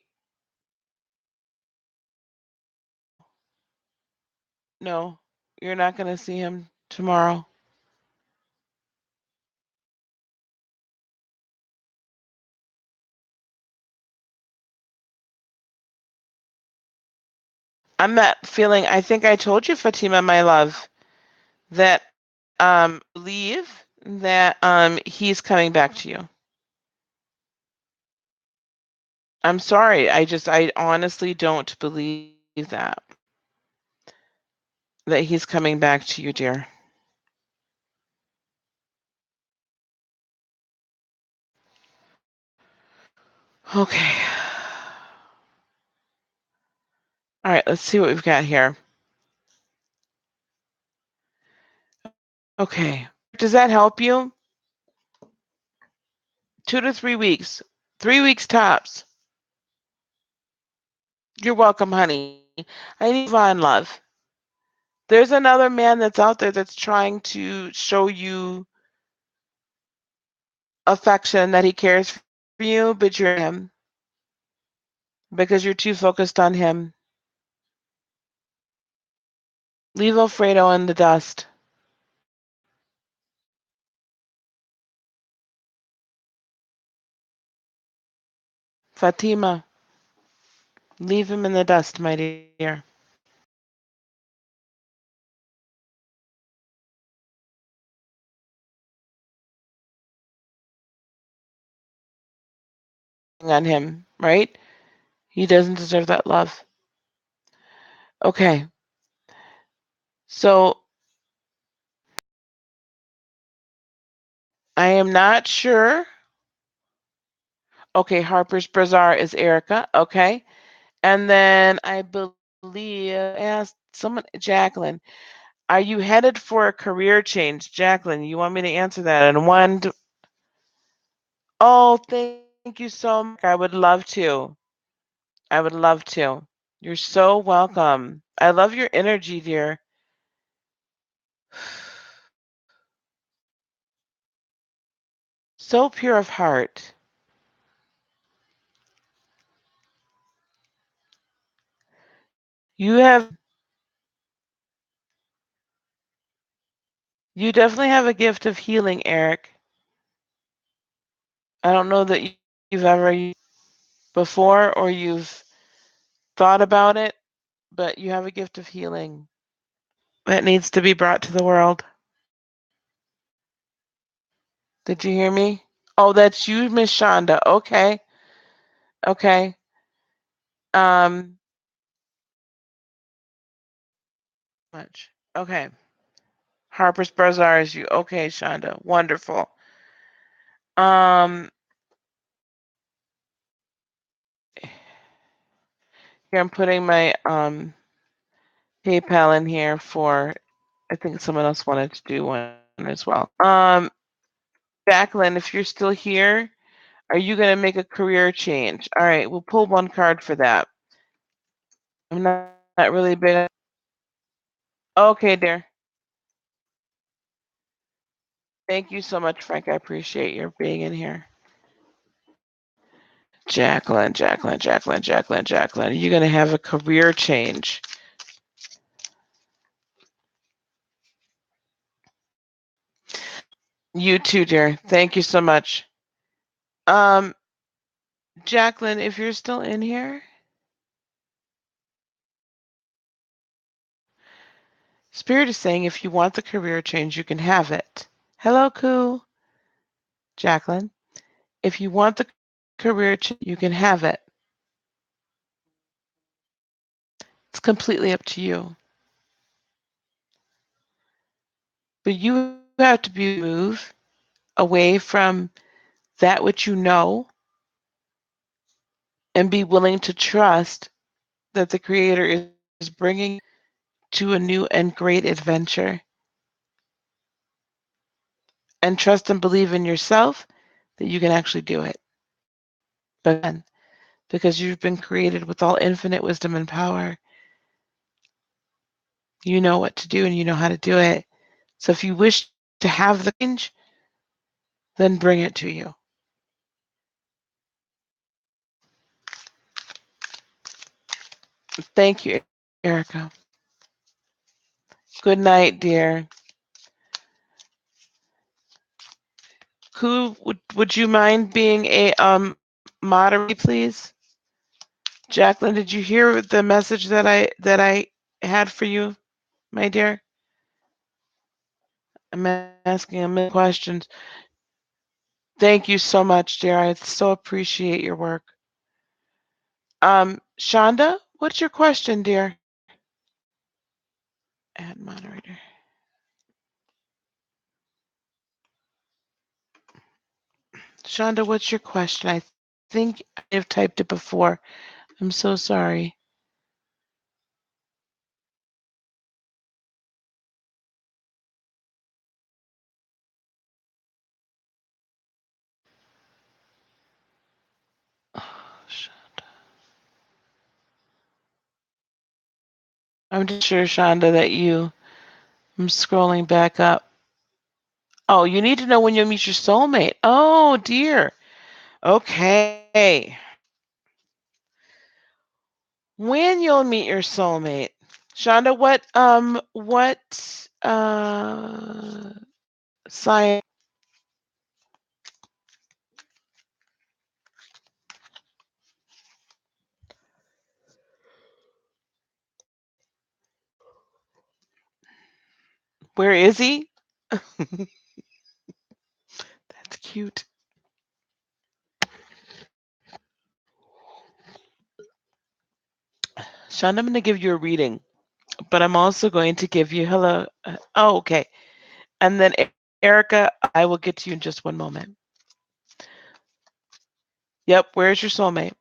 A: No, you're not going to see him tomorrow. I'm not feeling, I think I told you, Fatima, my love, that believe that he's coming back to you. I'm sorry. I honestly don't believe that he's coming back to you, dear. Okay. All right, let's see what we've got here. Okay. Does that help you? 2 to 3 weeks. 3 weeks tops. You're welcome, honey. I need Von love. There's another man that's out there that's trying to show you affection, that he cares for you, but you're him because you're too focused on him. Leave Alfredo in the dust. Fatima, leave him in the dust, my dear. On him, right? He doesn't deserve that love. Okay. So I am not sure. Okay, Harper's Bazaar is Erica. Okay. And then I believe asked someone, Jacqueline, are you headed for a career change? Jacqueline, you want me to answer that? And oh, thank you so much. I would love to. I would love to. You're so welcome. I love your energy, dear. so pure of heart. You definitely have a gift of healing, Eric. I don't know that you've ever used before or you've thought about it, but you have a gift of healing that needs to be brought to the world. Did you hear me? Oh, that's you, Miss Shonda. Okay. Okay. Um, much. Okay. Harper's Bazaar is you. Okay, Shonda. Wonderful. Um, here I'm putting my PayPal in here for. I think someone else wanted to do one as well. Jacqueline, if you're still here, are you going to make a career change? All right, we'll pull one card for that. I'm not really big. Okay, dear. Thank you so much, Frank. I appreciate your being in here. Jacqueline, Jacqueline, Jacqueline, Jacqueline, Jacqueline. You're going to have a career change. You too, dear. Thank you so much. Um, Jacqueline, if you're still in here, Spirit is saying if you want the career change, you can have it. Hello, Koo. Jacqueline, if you want the career change, you can have it. It's completely up to you. But you have to move away from that which you know and be willing to trust that the Creator is bringing to a new and great adventure. And trust and believe in yourself that you can actually do it. But again, because you've been created with all infinite wisdom and power, you know what to do and you know how to do it. So if you wish to have the change, then bring it to you. Thank you, Erica. Good night, dear. Who would you mind being a moderator, please? Jacqueline, did you hear the message that I had for you, my dear? I'm asking a million questions. Thank you so much, dear. I so appreciate your work. Shonda, what's your question, dear? Add moderator. Shonda, what's your question? I think I've typed it before. I'm so sorry. Oh, Shonda. I'm just sure, Shonda, that I'm scrolling back up. Oh, you need to know when you'll meet your soulmate. Oh, dear. Okay. When you'll meet your soulmate. Shonda, what sign? Where is he? That's cute. Shonda, I'm going to give you a reading, but I'm also going to give you hello. Oh, okay. And then Erica, I will get to you in just one moment. Yep, where's your soulmate?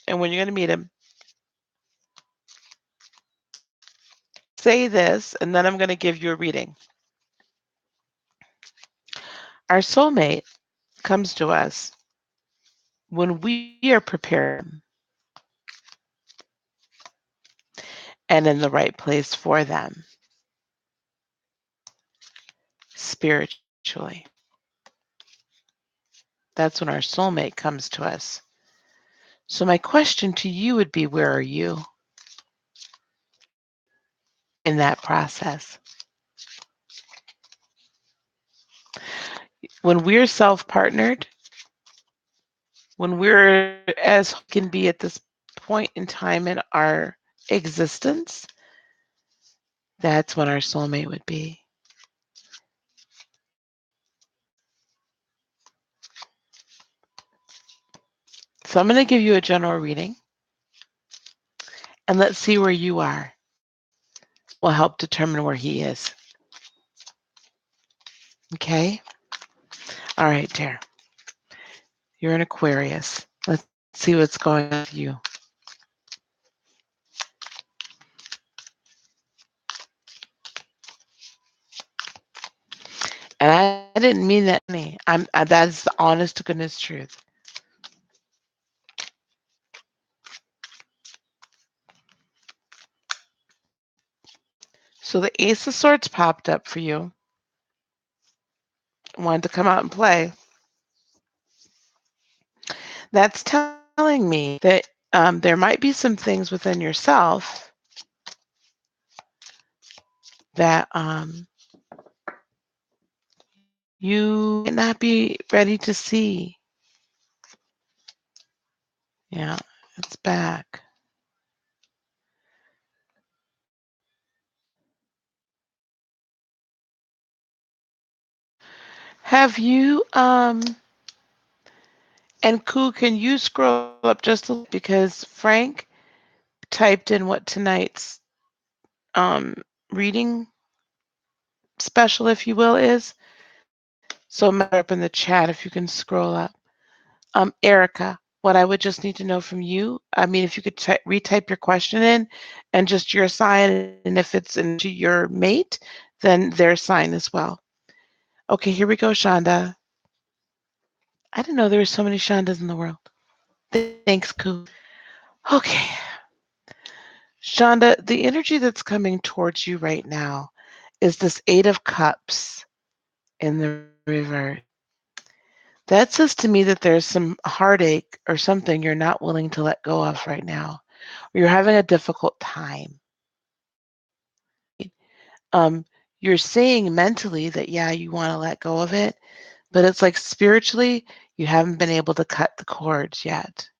A: And when you're going to meet him? Say this, and then I'm going to give you a reading. Our soulmate comes to us when we are prepared and in the right place for them spiritually. That's when our soulmate comes to us. So my question to you would be, where are you in that process? When we're self-partnered, when we're as can be at this point in time in our existence, that's when our soulmate would be. So I'm going to give you a general reading, and let's see where you are. Will help determine where he is. Okay? All right, dear. You're an Aquarius. Let's see what's going on with you. And I didn't mean that. That's the honest to goodness truth. So the Ace of Swords popped up for you. Wanted to come out and play. That's telling me that there might be some things within yourself that you might not be ready to see. Yeah, it's back. Have you and Koo, can you scroll up just a little, because Frank typed in what tonight's reading special, if you will, is. So up in the chat if you can scroll up. Erica, what I would just need to know from you, I mean, if you could retype your question in and just your sign, and if it's into your mate, then their sign as well. Okay, here we go, Shonda. I didn't know there were so many Shondas in the world. Thanks, Koo. Okay. Shonda, the energy that's coming towards you right now is this Eight of Cups in the reverse. That says to me that there's some heartache or something you're not willing to let go of right now. Or you're having a difficult time. Um, you're saying mentally that, yeah, you want to let go of it, but it's like spiritually, you haven't been able to cut the cords yet.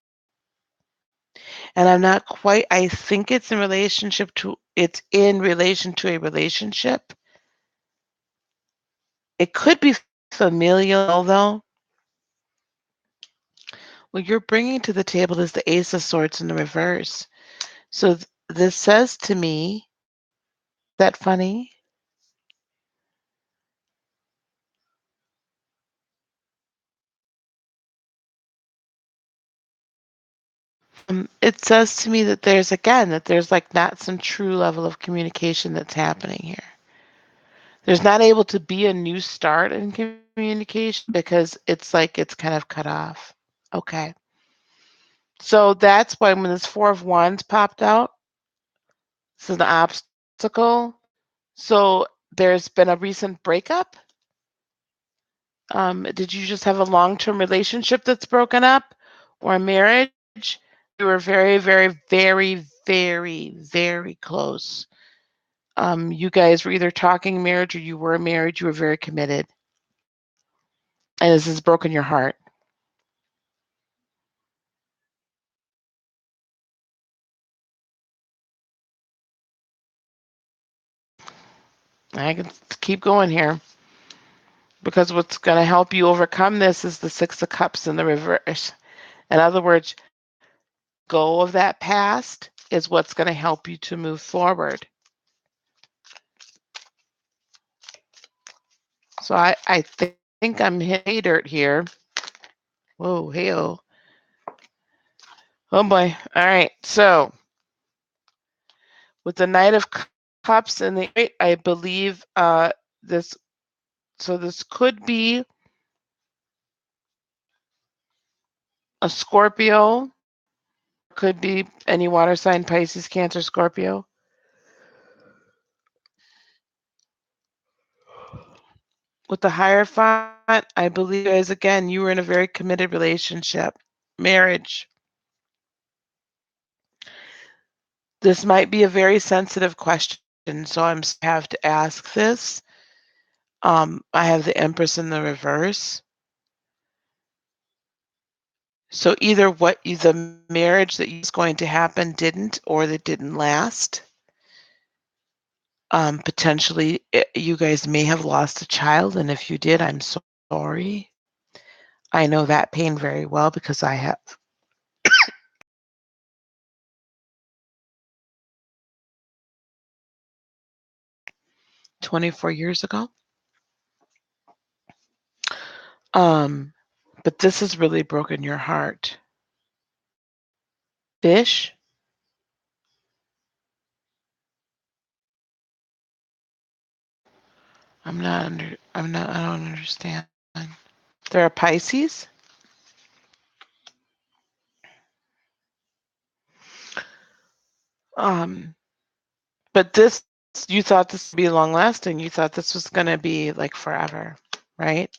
A: And I'm not quite, I think it's in relation to a relationship. It could be familial, though. What you're bringing to the table is the Ace of Swords in the reverse. So this says to me, that funny? It says to me that there's like not some true level of communication that's happening here. There's not able to be a new start in communication because it's like it's kind of cut off. Okay. So that's why when this Four of Wands popped out, this is an obstacle. So there's been a recent breakup. Did you just have a long-term relationship that's broken up, or a marriage? You were very, very, very, very, very close. You guys were either talking marriage or you were married. You were very committed. And this has broken your heart. I can keep going here because what's going to help you overcome this is the Six of Cups in the reverse. In other words, go of that past is what's going to help you to move forward. So I think I'm hitting dirt here. Whoa, hey-oh. Oh boy. All right. So with the Knight of Cups and the Eight, I believe this could be a Scorpio, could be any water sign, Pisces, Cancer, Scorpio. with the Hierophant, I believe, as again, you were in a very committed relationship, marriage. This might be a very sensitive question, so I'm have to ask this. I have the Empress in the reverse. So either the marriage that was going to happen didn't, or that didn't last. Potentially, you guys may have lost a child, and if you did, I'm sorry. I know that pain very well because I have. 24 years ago. But this has really broken your heart. Fish? I don't understand. There are Pisces? But this, you thought this would be long lasting. You thought this was going to be like forever, right?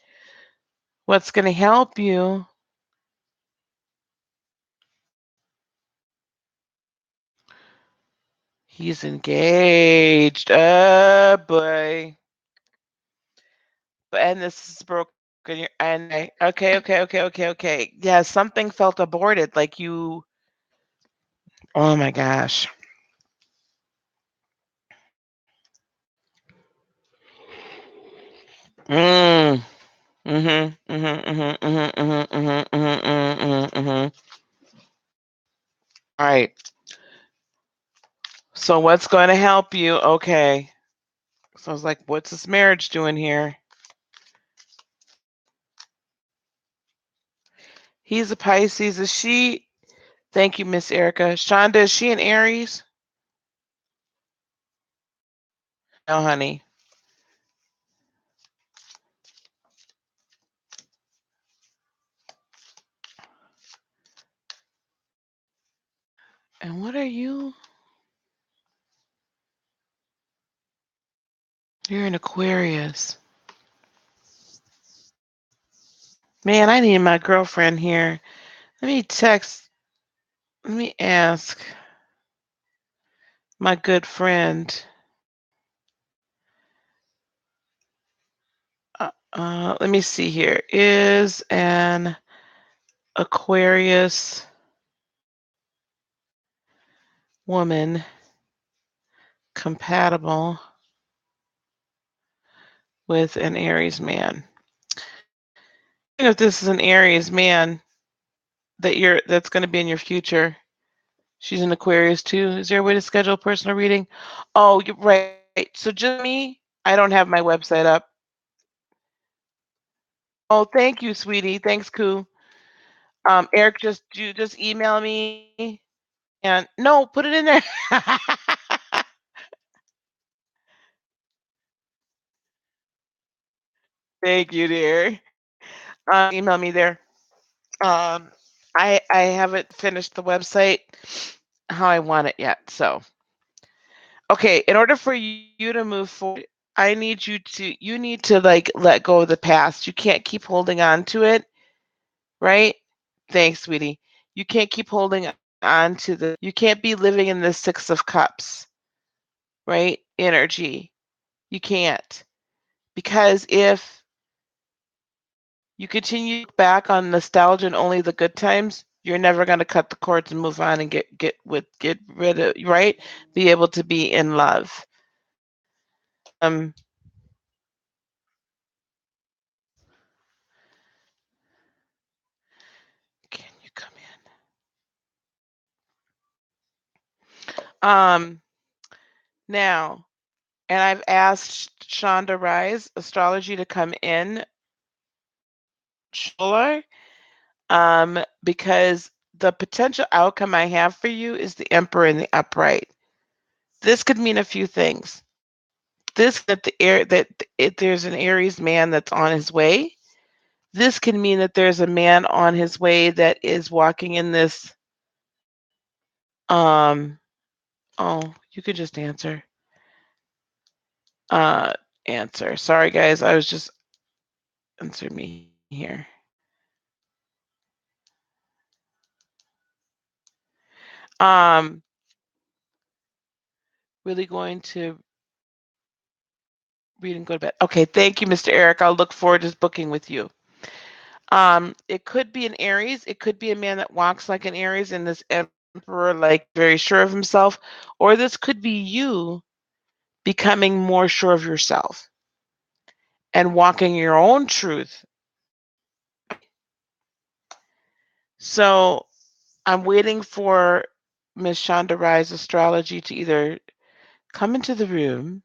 A: What's going to help you? He's engaged. Oh boy. And this is broken. Okay. Yeah, something felt aborted. Like you. Oh my gosh. Mm. Mhm. Mhm. Mhm. Mhm. Mhm. Mhm. Mhm. Mhm. All right. So what's going to help you? Okay. So I was like, what's this marriage doing here? He's a Pisces. Is she? Thank you, Miss Erica. Shonda, is she an Aries? No, honey. And what are you? You're an Aquarius. Man, I need my girlfriend here. Let me text. Let me ask my good friend. Let me see here. Is an Aquarius woman compatible with an Aries man? If this is an Aries man that's going to be in your future, she's an Aquarius too. Is there a way to schedule a personal reading? Oh, you're right. So just me, I don't have my website up. Oh, thank you, sweetie. Thanks, Koo. Eric, you just email me and no, put it in there. Thank you, dear. Email me there. Um, I haven't finished the website how I want it yet. So, okay, in order for you to move forward, you need to like let go of the past. You can't keep holding on to it, right? Thanks, sweetie. You can't keep holding on to you can't be living in the 6 of cups, right? Energy. You can't. Because if you continue back on nostalgia and only the good times, you're never going to cut the cords and move on and get rid of, right? Be able to be in love. Um can you come in? Now, and I've asked Shonda Rise Astrology to come in, Schuler, because the potential outcome I have for you is the Emperor in the upright. This could mean a few things. This that the air that there's an Aries man that's on his way. This can mean that there's a man on his way that is walking in this. Um. Oh, you could just answer. Uh, answer. Sorry, guys. I was just answer me here. Really going to read and go to bed. Okay, thank you, Mr. Eric. I'll look forward to booking with you. It could be an Aries. It could be a man that walks like an Aries and this emperor, like very sure of himself, or this could be you becoming more sure of yourself and walking your own truth. So I'm waiting for Miss Shonda Rhi's astrology to either come into the room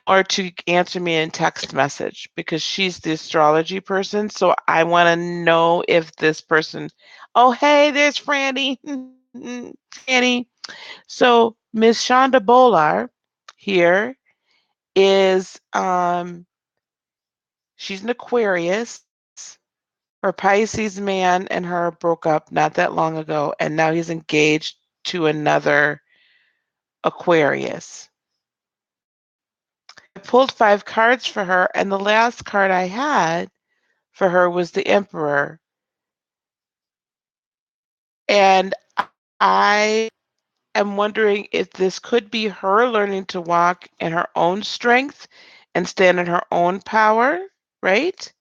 A: or to answer me in text message because she's the astrology person. So I want to know if this person, oh, hey, there's Franny. Franny. So Miss Shonda Bolar here is, she's an Aquarius. Her Pisces man and her broke up not that long ago, and now he's engaged to another Aquarius. I pulled 5 cards for her, and the last card I had for her was the Emperor. And I am wondering if this could be her learning to walk in her own strength and stand in her own power, right?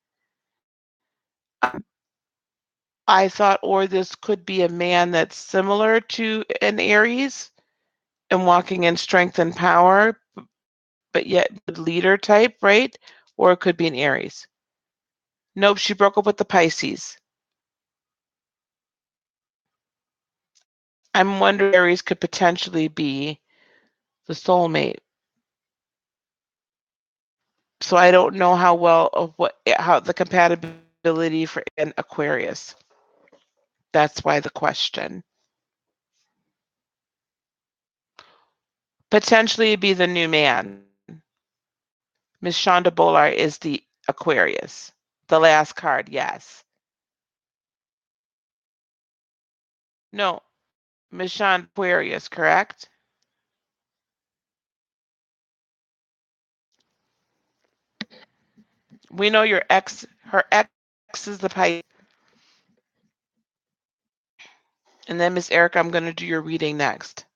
A: I thought, or this could be a man that's similar to an Aries and walking in strength and power, but yet leader type, right? Or it could be an Aries. Nope, she broke up with the Pisces. I'm wondering Aries could potentially be the soulmate. So I don't know how well of how the compatibility for an Aquarius. That's why the question. Potentially be the new man. Miss Shonda Bolar is the Aquarius. The last card, yes. No, Miss Shonda Aquarius, correct? We know your ex, her ex is the Pisces. And then Miss Erica, I'm going to do your reading next.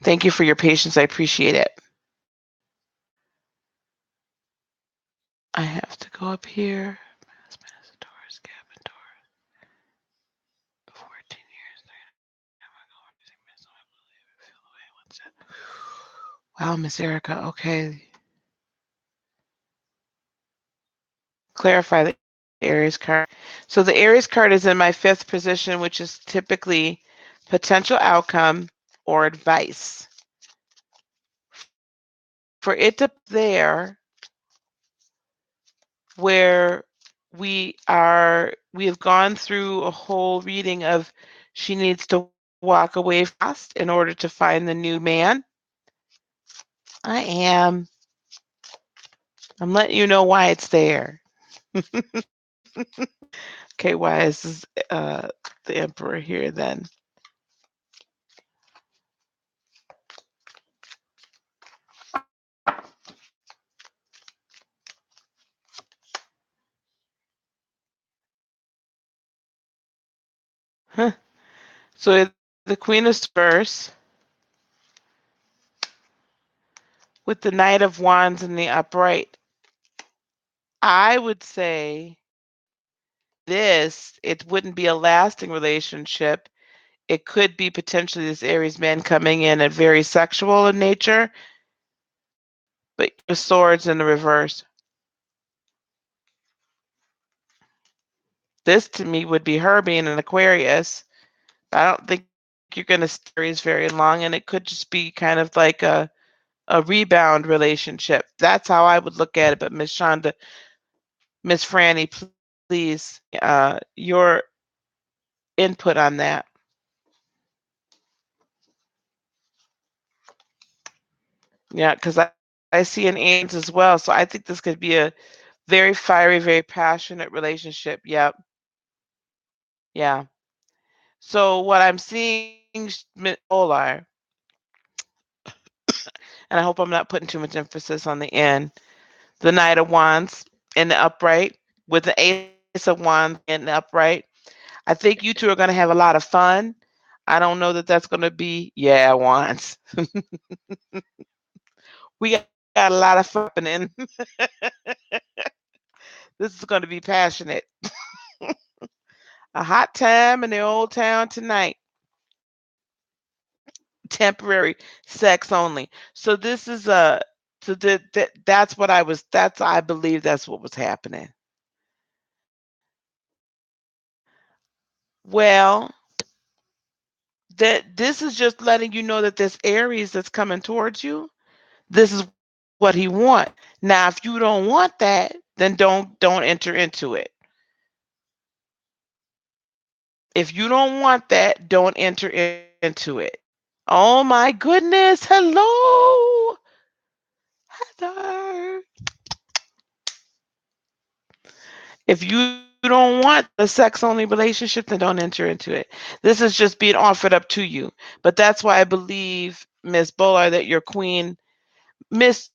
A: Thank you for your patience. I appreciate it. I have to go up here. Husband is a Taurus, Gavin Taurus. 14 years. Wow, Miss Erica. Okay. Clarify the Aries card. So the Aries card is in my 5th position, which is typically potential outcome or advice. For it to there where we have gone through a whole reading of she needs to walk away fast in order to find the new man. I'm letting you know why it's there. Okay, why is this, the Emperor here then? Huh. So the Queen of Spurs with the Knight of Wands in the upright. I would say it wouldn't be a lasting relationship. It could be potentially this Aries man coming in at very sexual in nature, but with swords in the reverse. This to me would be her being an Aquarius. I don't think you're going to stay very long, and it could just be kind of like a rebound relationship. That's how I would look at it. But Miss Shonda, Miss Franny, please, your input on that. Yeah, because I see an Aries as well. So I think this could be a very fiery, very passionate relationship. Yep. Yeah. So what I'm seeing, Polar, and I hope I'm not putting too much emphasis on the end, the Knight of Wands. in the upright with the Ace of Wands in the upright. I think you two are going to have a lot of fun. I don't know that that's going to be, yeah, Wands. We got a lot of fun happening. This is going to be passionate. A hot time in the old town tonight. Temporary sex only. So this is that's what I believe that's what was happening. Well, that this is just letting you know that this Aries that's coming towards you, this is what he wants. Now, if you don't want that, then don't enter into it. If you don't want that, don't enter into it. Oh my goodness. Hello. Heather. If you don't want a sex only relationship, then don't enter into it. This is just being offered up to you. But that's why I believe, Miss Bowler, that your queen, Miss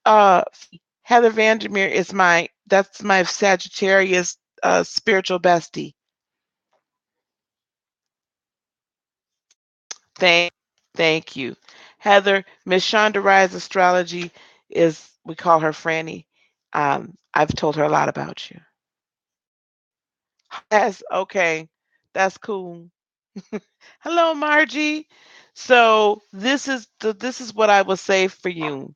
A: Heather Vandermeer that's my Sagittarius spiritual bestie. Thank thank you. Heather, Miss Shonda Rhi's astrology is, we call her Franny. I've told her a lot about you. Yes, okay. That's cool. Hello, Margie. So this is what I will say for you.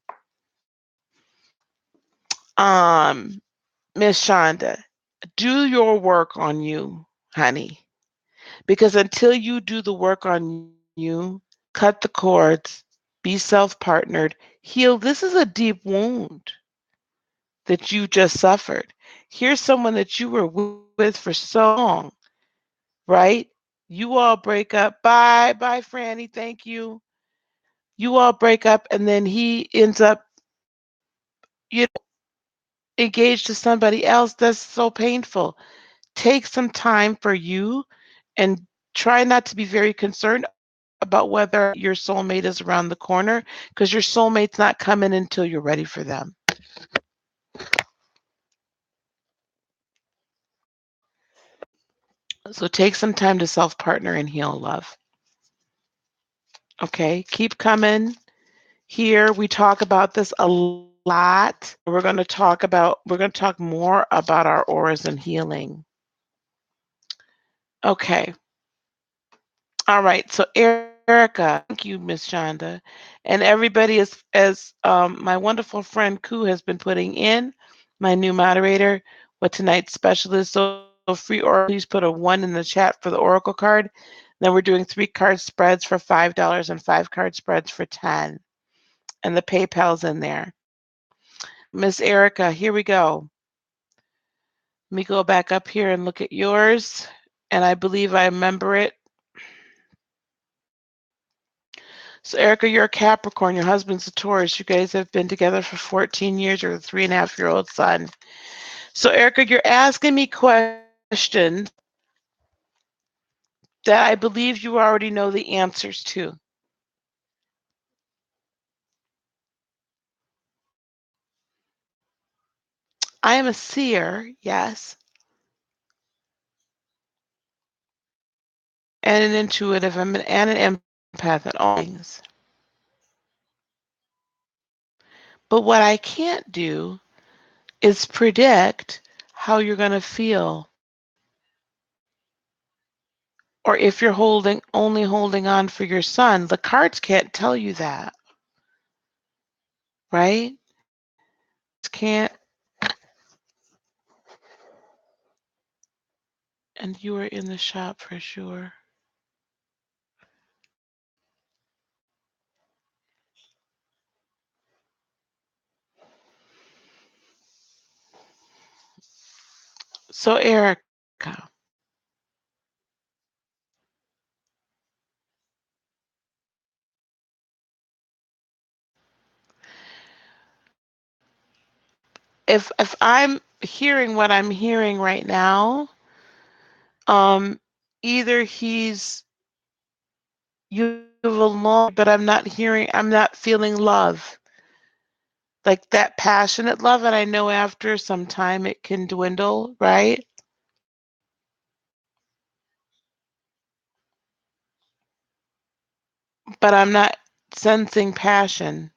A: Um, Miss Shonda, do your work on you, honey. Because until you do the work on you, cut the cords, be self-partnered, heal. This is a deep wound that you just suffered. Here's someone that you were with for so long, right? You all break up. Bye, Franny. Thank you. You all break up, and then he ends up, engaged to somebody else. That's so painful. Take some time for you and try not to be very concerned about whether or not your soulmate is around the corner, because your soulmate's not coming until you're ready for them. So take some time to self partner and heal, love. Okay, keep coming. Here we talk about this a lot. We're going to talk more about our auras and healing. Okay. All right. So Erica, thank you, Miss Shonda, and everybody as my wonderful friend Koo has been putting in, my new moderator, what tonight's special is. So free oracle, please put a 1 in the chat for the oracle card. Then we're doing 3 card spreads for $5 and 5 card spreads for 10, and the PayPal's in there. Miss Erica, here we go. Let me go back up here and look at yours, and I believe I remember it. So, Erica, you're a Capricorn. Your husband's a Taurus. You guys have been together for 14 years. You're a 3.5-year-old son. So, Erica, you're asking me questions that I believe you already know the answers to. I am a seer, yes, and an intuitive, and an empath at all things. But what I can't do is predict how you're going to feel, or if you're only holding on for your son. The cards can't tell you that, right? Cards can't. And you were in the shop for sure. So, Erica, if I'm hearing what I'm hearing right now, um, either you have a long, but I'm not feeling love. like that passionate love, and I know after some time it can dwindle, right? But I'm not sensing passion.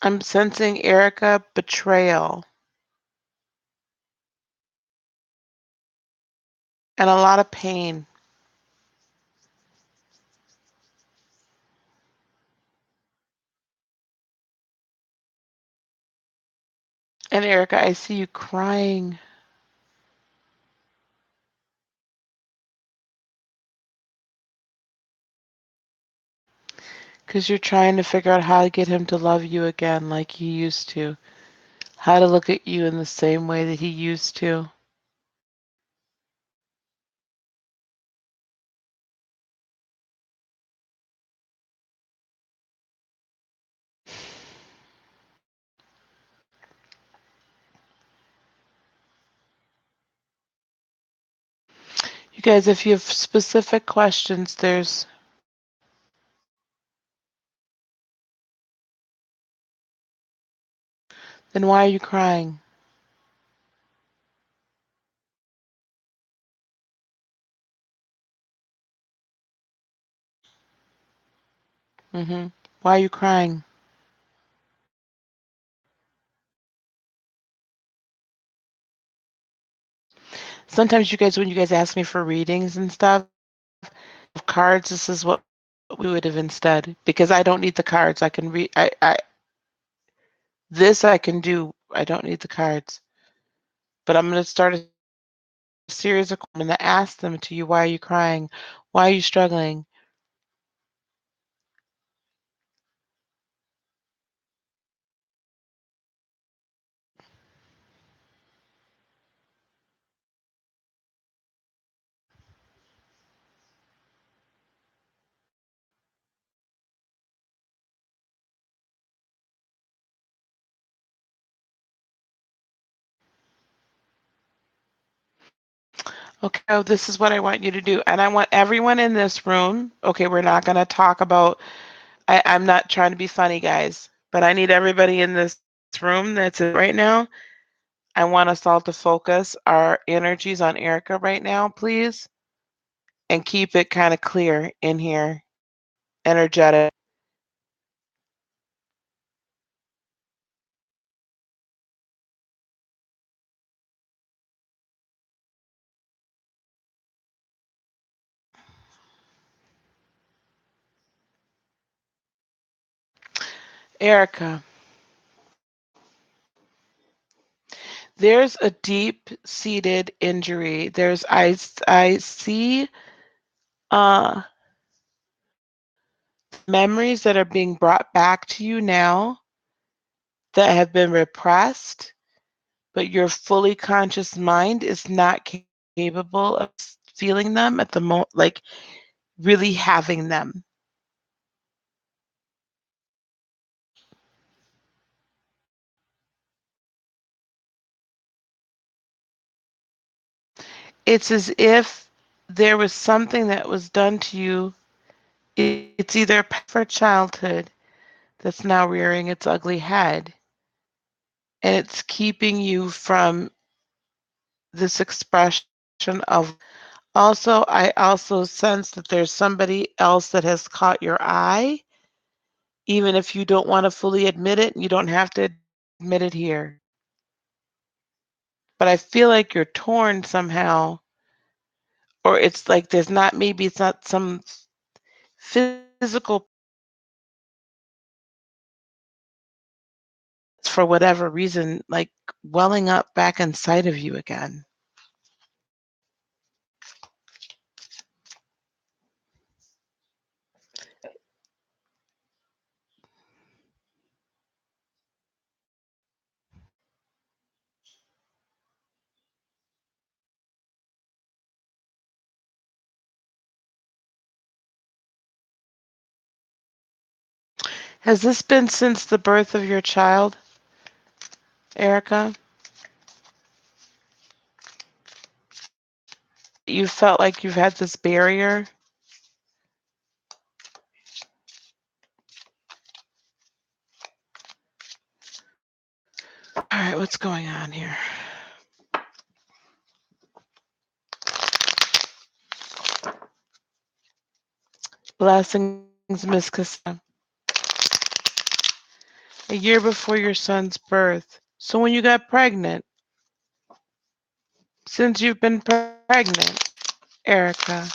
A: I'm sensing, Erica, betrayal and a lot of pain. And Erica, I see you crying because you're trying to figure out how to get him to love you again like he used to, how to look at you in the same way that he used to. You guys, if you have specific questions, then why are you crying? Why are you crying? Sometimes you guys, when you guys ask me for readings and stuff, cards, this is what we would have instead, because I don't need the cards. I can read, this I can do. I don't need the cards. But I'm going to start a series of, I'm going to ask them to you, why are you crying? Why are you struggling? Okay, oh, this is what I want you to do. And I want everyone in this room, okay, we're not going to talk about, I'm not trying to be funny, guys, but I need everybody in this room that's it right now. I want us all to focus our energies on Erica right now, please, and keep it kind of clear in here, energetic. Erica, there's a deep-seated injury. I see uh, memories that are being brought back to you now that have been repressed, but your fully conscious mind is not capable of feeling them at the moment, like really having them. It's as if there was something that was done to you. It's either for childhood that's now rearing its ugly head, and it's keeping you from this expression of. Also, I also sense that there's somebody else that has caught your eye, even if you don't want to fully admit it, and you don't have to admit it here. But I feel like you're torn somehow, or it's like there's not, maybe it's not some physical, for whatever reason, like welling up back inside of you again. Has this been since the birth of your child, Erica? You felt like you've had this barrier? what's going on here. Blessings, Miss Cassandra. A year before your son's birth. So when you got pregnant, since you've been pregnant, Erica,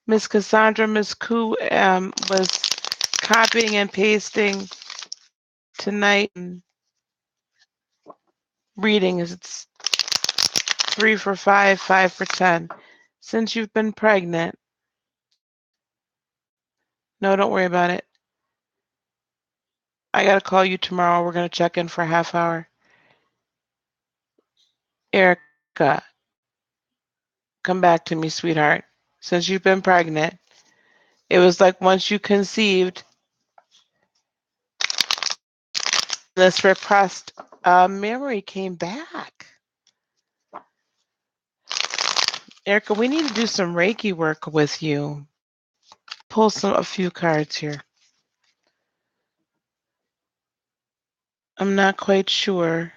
A: Miss Cassandra, Miss Koo was copying and pasting tonight and reading is it's 3 for 5, 5 for 10. Since you've been pregnant, no, don't worry about it. I gotta call you tomorrow. We're gonna check in for a half hour. Erica, come back to me, sweetheart. Since you've been pregnant, it was like once you conceived, this repressed memory came back. Erica, we need to do some Reiki work with you. Pull a few cards here. I'm not quite sure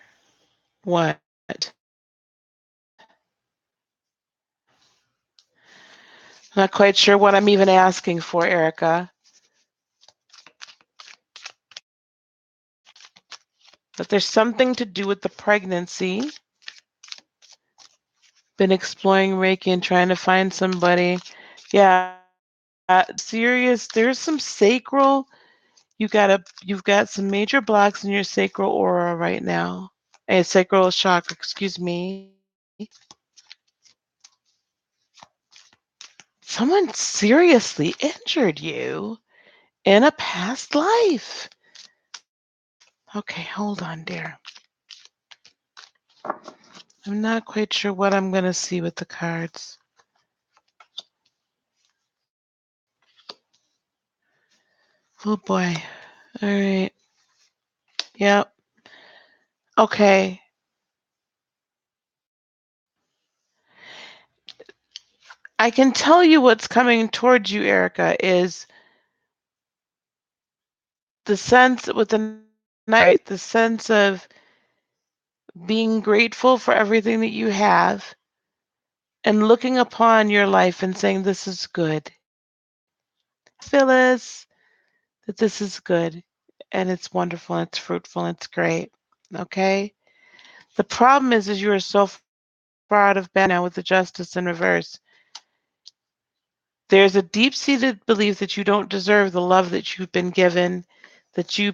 A: what. I'm not quite sure what I'm even asking for, Erica. But there's something to do with the pregnancy. Been exploring Reiki and trying to find somebody. Yeah, serious. There's some sacral. You've got some major blocks in your sacral aura right now. Sacral chakra, excuse me. Someone seriously injured you in a past life. Okay, hold on, dear. I'm not quite sure what I'm going to see with the cards. Oh boy. All right. Yep. Okay. I can tell you what's coming towards you, Erica, is the sense with the night, the sense of being grateful for everything that you have and looking upon your life and saying, this is good. Phyllis, that this is good and it's wonderful and it's fruitful and it's great. Okay? The problem is you are so far out of bed now with the justice in reverse. There's a deep-seated belief that you don't deserve the love that you've been given, that you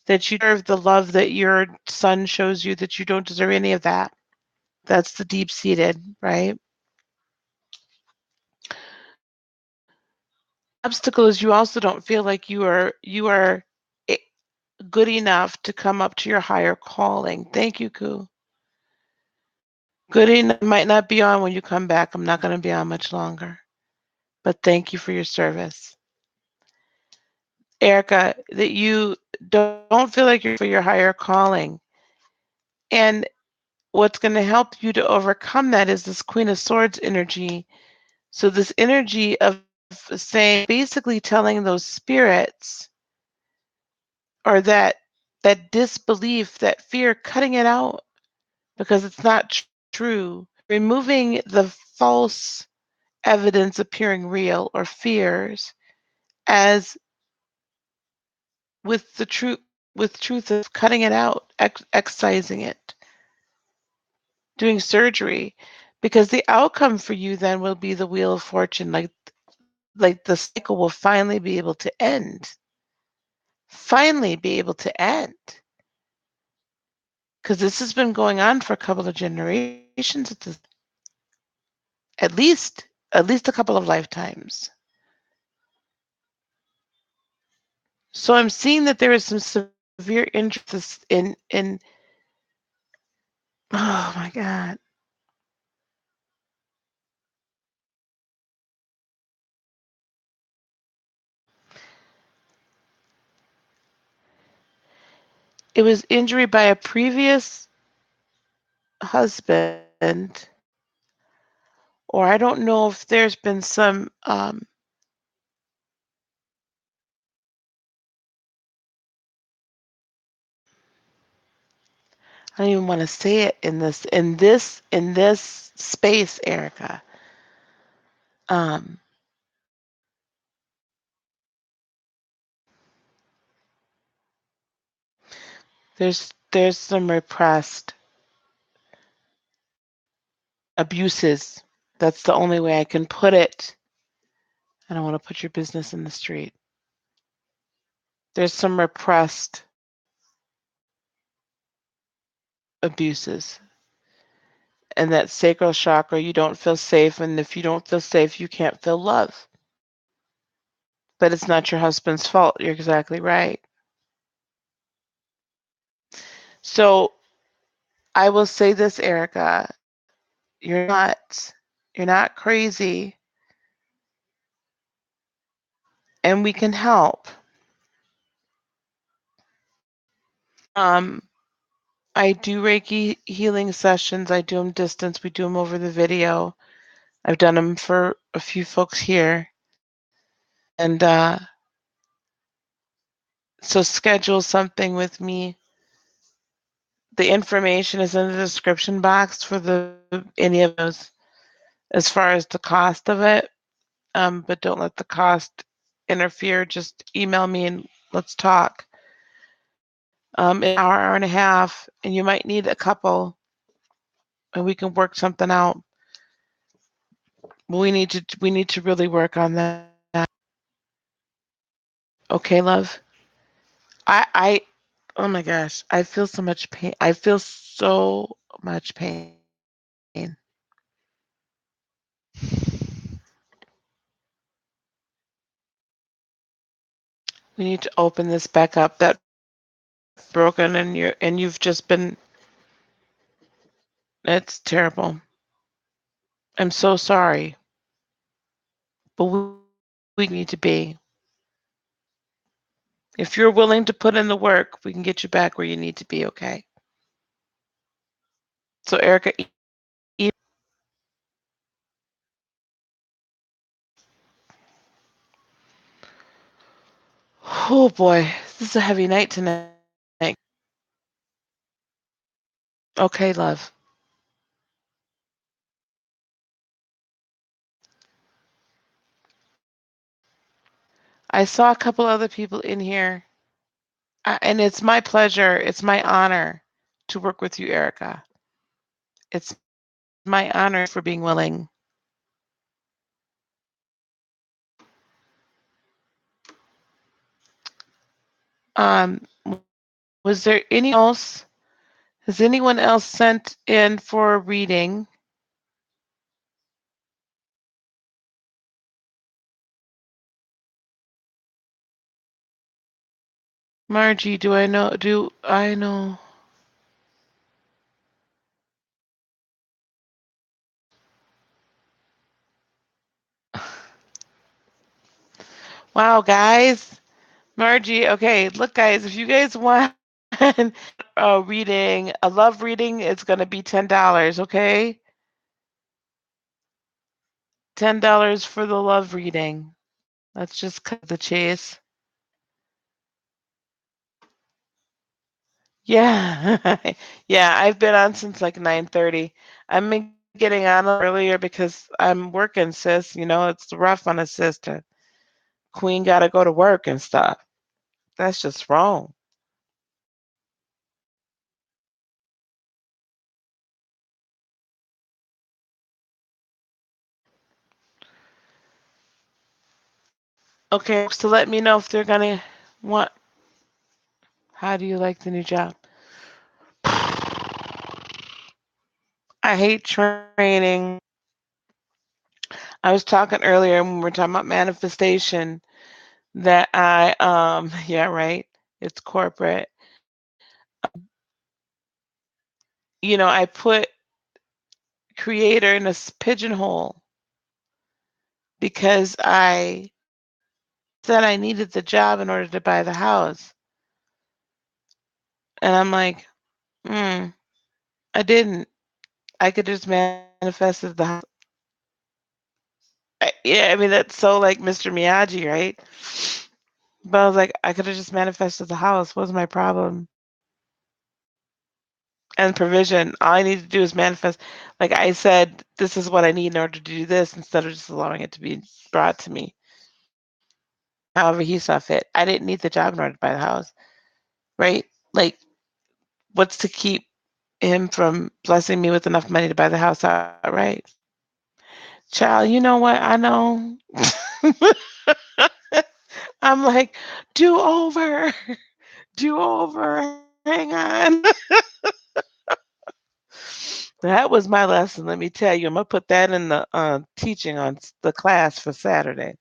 A: deserve the love that your son shows you, that you don't deserve any of that. That's the deep-seated, right? Obstacle is you also don't feel like you are good enough to come up to your higher calling. Thank you, Koo. Good enough might not be on when you come back. I'm not going to be on much longer. But thank you for your service. Erica, that you don't feel like you're for your higher calling. And what's going to help you to overcome that is this Queen of Swords energy. So this energy of saying, basically telling those spirits or that disbelief, that fear, cutting it out because it's not true, removing the false evidence appearing real or fears as with the truth of cutting it out, excising it, doing surgery, because the outcome for you then will be the wheel of fortune, like the cycle will finally be able to end, because this has been going on for a couple of generations at least a couple of lifetimes. So I'm seeing that there is some severe interest in oh my God. It was injury by a previous husband, or I don't know if there's been some I don't even want to say it in this space, Erica. Um, there's some repressed abuses. That's the only way I can put it. I don't want to put your business in the street. There's some repressed abuses. And that sacral chakra, you don't feel safe. And if you don't feel safe, you can't feel love. But it's not your husband's fault. You're exactly right. So I will say this, Erica. You're not crazy. And we can help. Um, I do Reiki healing sessions. I do them distance. We do them over the video. I've done them for a few folks here. And so schedule something with me. The information is in the description box for any of those as far as the cost of it. But don't let the cost interfere. Just email me and let's talk. An hour and a half, and you might need a couple, and we can work something out. We need to really work on that. Okay, love. I oh my gosh, I feel so much pain. I feel so much pain. We need to open this back up. That broken, and you've just been. It's terrible. I'm so sorry, but we need to be. If you're willing to put in the work, we can get you back where you need to be. Okay. So Erica, oh boy, this is a heavy night tonight. Okay, love. I saw a couple other people in here, and it's my pleasure. It's my honor to work with you, Erica. It's my honor for being willing. Um, was there any else? Has anyone else sent in for a reading? Margie, do I know? Do I know? Wow, guys. Margie, okay, look, guys, if you guys want a reading, a love reading, it's going to be $10, okay? $10 for the love reading. Let's just cut the chase. Yeah. Yeah, I've been on since like 9:30. I'm getting on earlier because I'm working, sis. You know, it's rough on a sister. Queen got to go to work and stuff. That's just wrong. Okay, so let me know if they're going to want. How do you like the new job? I hate training. I was talking earlier when we were talking about manifestation that yeah, right. It's corporate. You know, I put creator in a pigeonhole because I said I needed the job in order to buy the house. And I'm like, I didn't. I could just manifested the house. Yeah, I mean, that's so like Mr. Miyagi, right? But I was like, I could have just manifested the house. What's my problem? and provision. All I need to do is manifest. Like I said, this is what I need in order to do this instead of just allowing it to be brought to me. However he saw fit. I didn't need the job in order to buy the house, right? Like, what's to keep him from blessing me with enough money to buy the house outright? Child, you know what? I know. I'm like, do over, do over, hang on. That was my lesson. Let me tell you, I'm gonna put that in the teaching on the class for Saturday.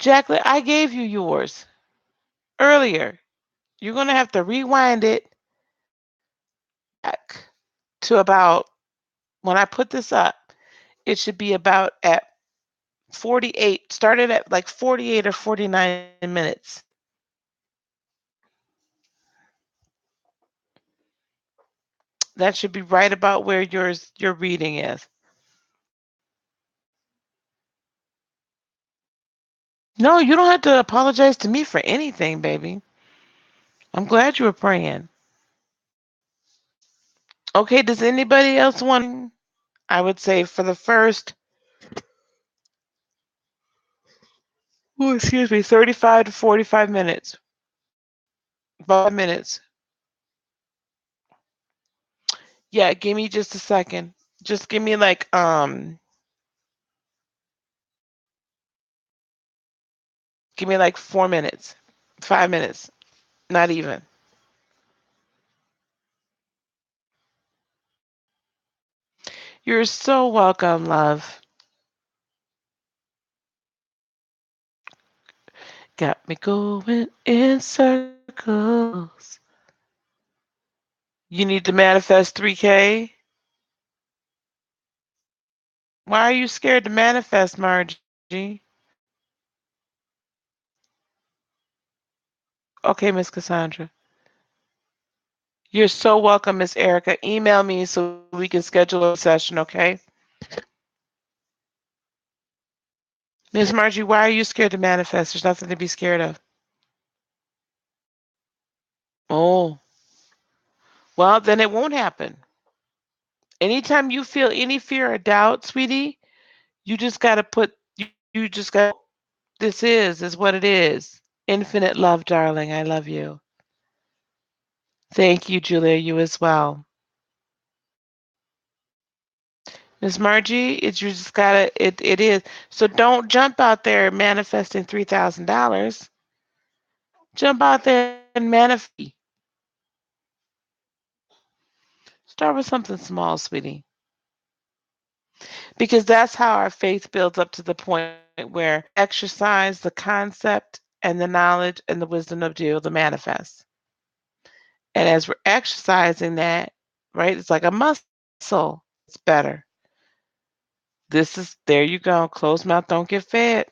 A: Jacqueline, I gave you yours earlier. You're gonna have to rewind it back to about when I put this up. It should be about at 48. Started at like 48 or 49 minutes. That should be right about where your reading is. No, you don't have to apologize to me for anything, baby. I'm glad you were praying. Okay, does anybody else want? I would say for the first, oh, excuse me, 35 to 45 minutes. 5 minutes. Yeah, give me just a second. Just give me like give me like 4 minutes. 5 minutes. Not even. You're so welcome, love. Got me going in circles. You need to manifest 3K? Why are you scared to manifest, Margie? Okay, Miss Cassandra. You're so welcome, Miss Erica. Email me so we can schedule a session, okay? Miss Margie, why are you scared to manifest? There's nothing to be scared of. Oh, well, then it won't happen. Anytime you feel any fear or doubt, sweetie, you just got to you just got, this is what it is. Infinite love, darling. I love you. Thank you, Julia. You as well. Miss Margie, it's you just gotta it is. So don't jump out there manifesting $3,000. Jump out there and manifest. Start with something small, sweetie. Because that's how our faith builds up to the point where exercise the concept and the knowledge and the wisdom of deal to manifest. And as we're exercising that, right, it's like a muscle. It's better. This is, there you go. Closed mouth don't get fed.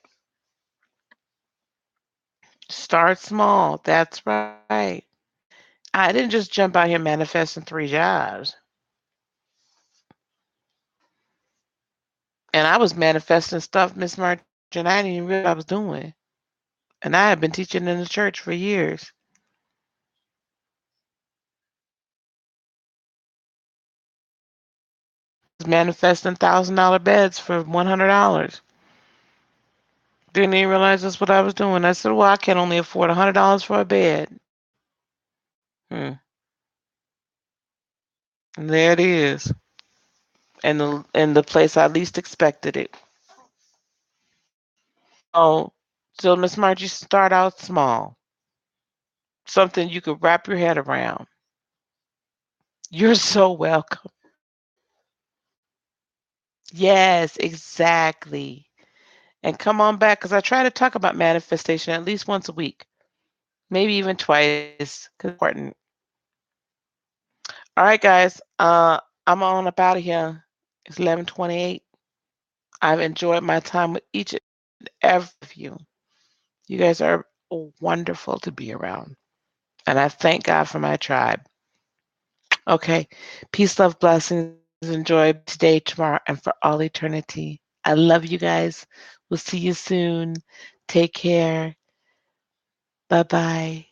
A: Start small. That's right. I didn't just jump out here manifesting 3 jobs. And I was manifesting stuff, Miss Martin, I didn't even realize I was doing. And I have been teaching in the church for years. I was manifesting $1,000 beds for $100. Didn't even realize that's what I was doing. I said, well, I can only afford $100 for a bed. And there it is. And the place I least expected it. Oh, so Miss Margie, start out small. Something you could wrap your head around. You're so welcome. Yes, exactly. And come on back because I try to talk about manifestation at least once a week, maybe even twice. 'Cause it's important. All right, guys. I'm on up out of here. It's 11:28. I've enjoyed my time with each and every of you. You guys are wonderful to be around, and I thank God for my tribe. Okay, peace, love, blessings, enjoy today, tomorrow, and for all eternity. I love you guys. We'll see you soon. Take care. Bye bye.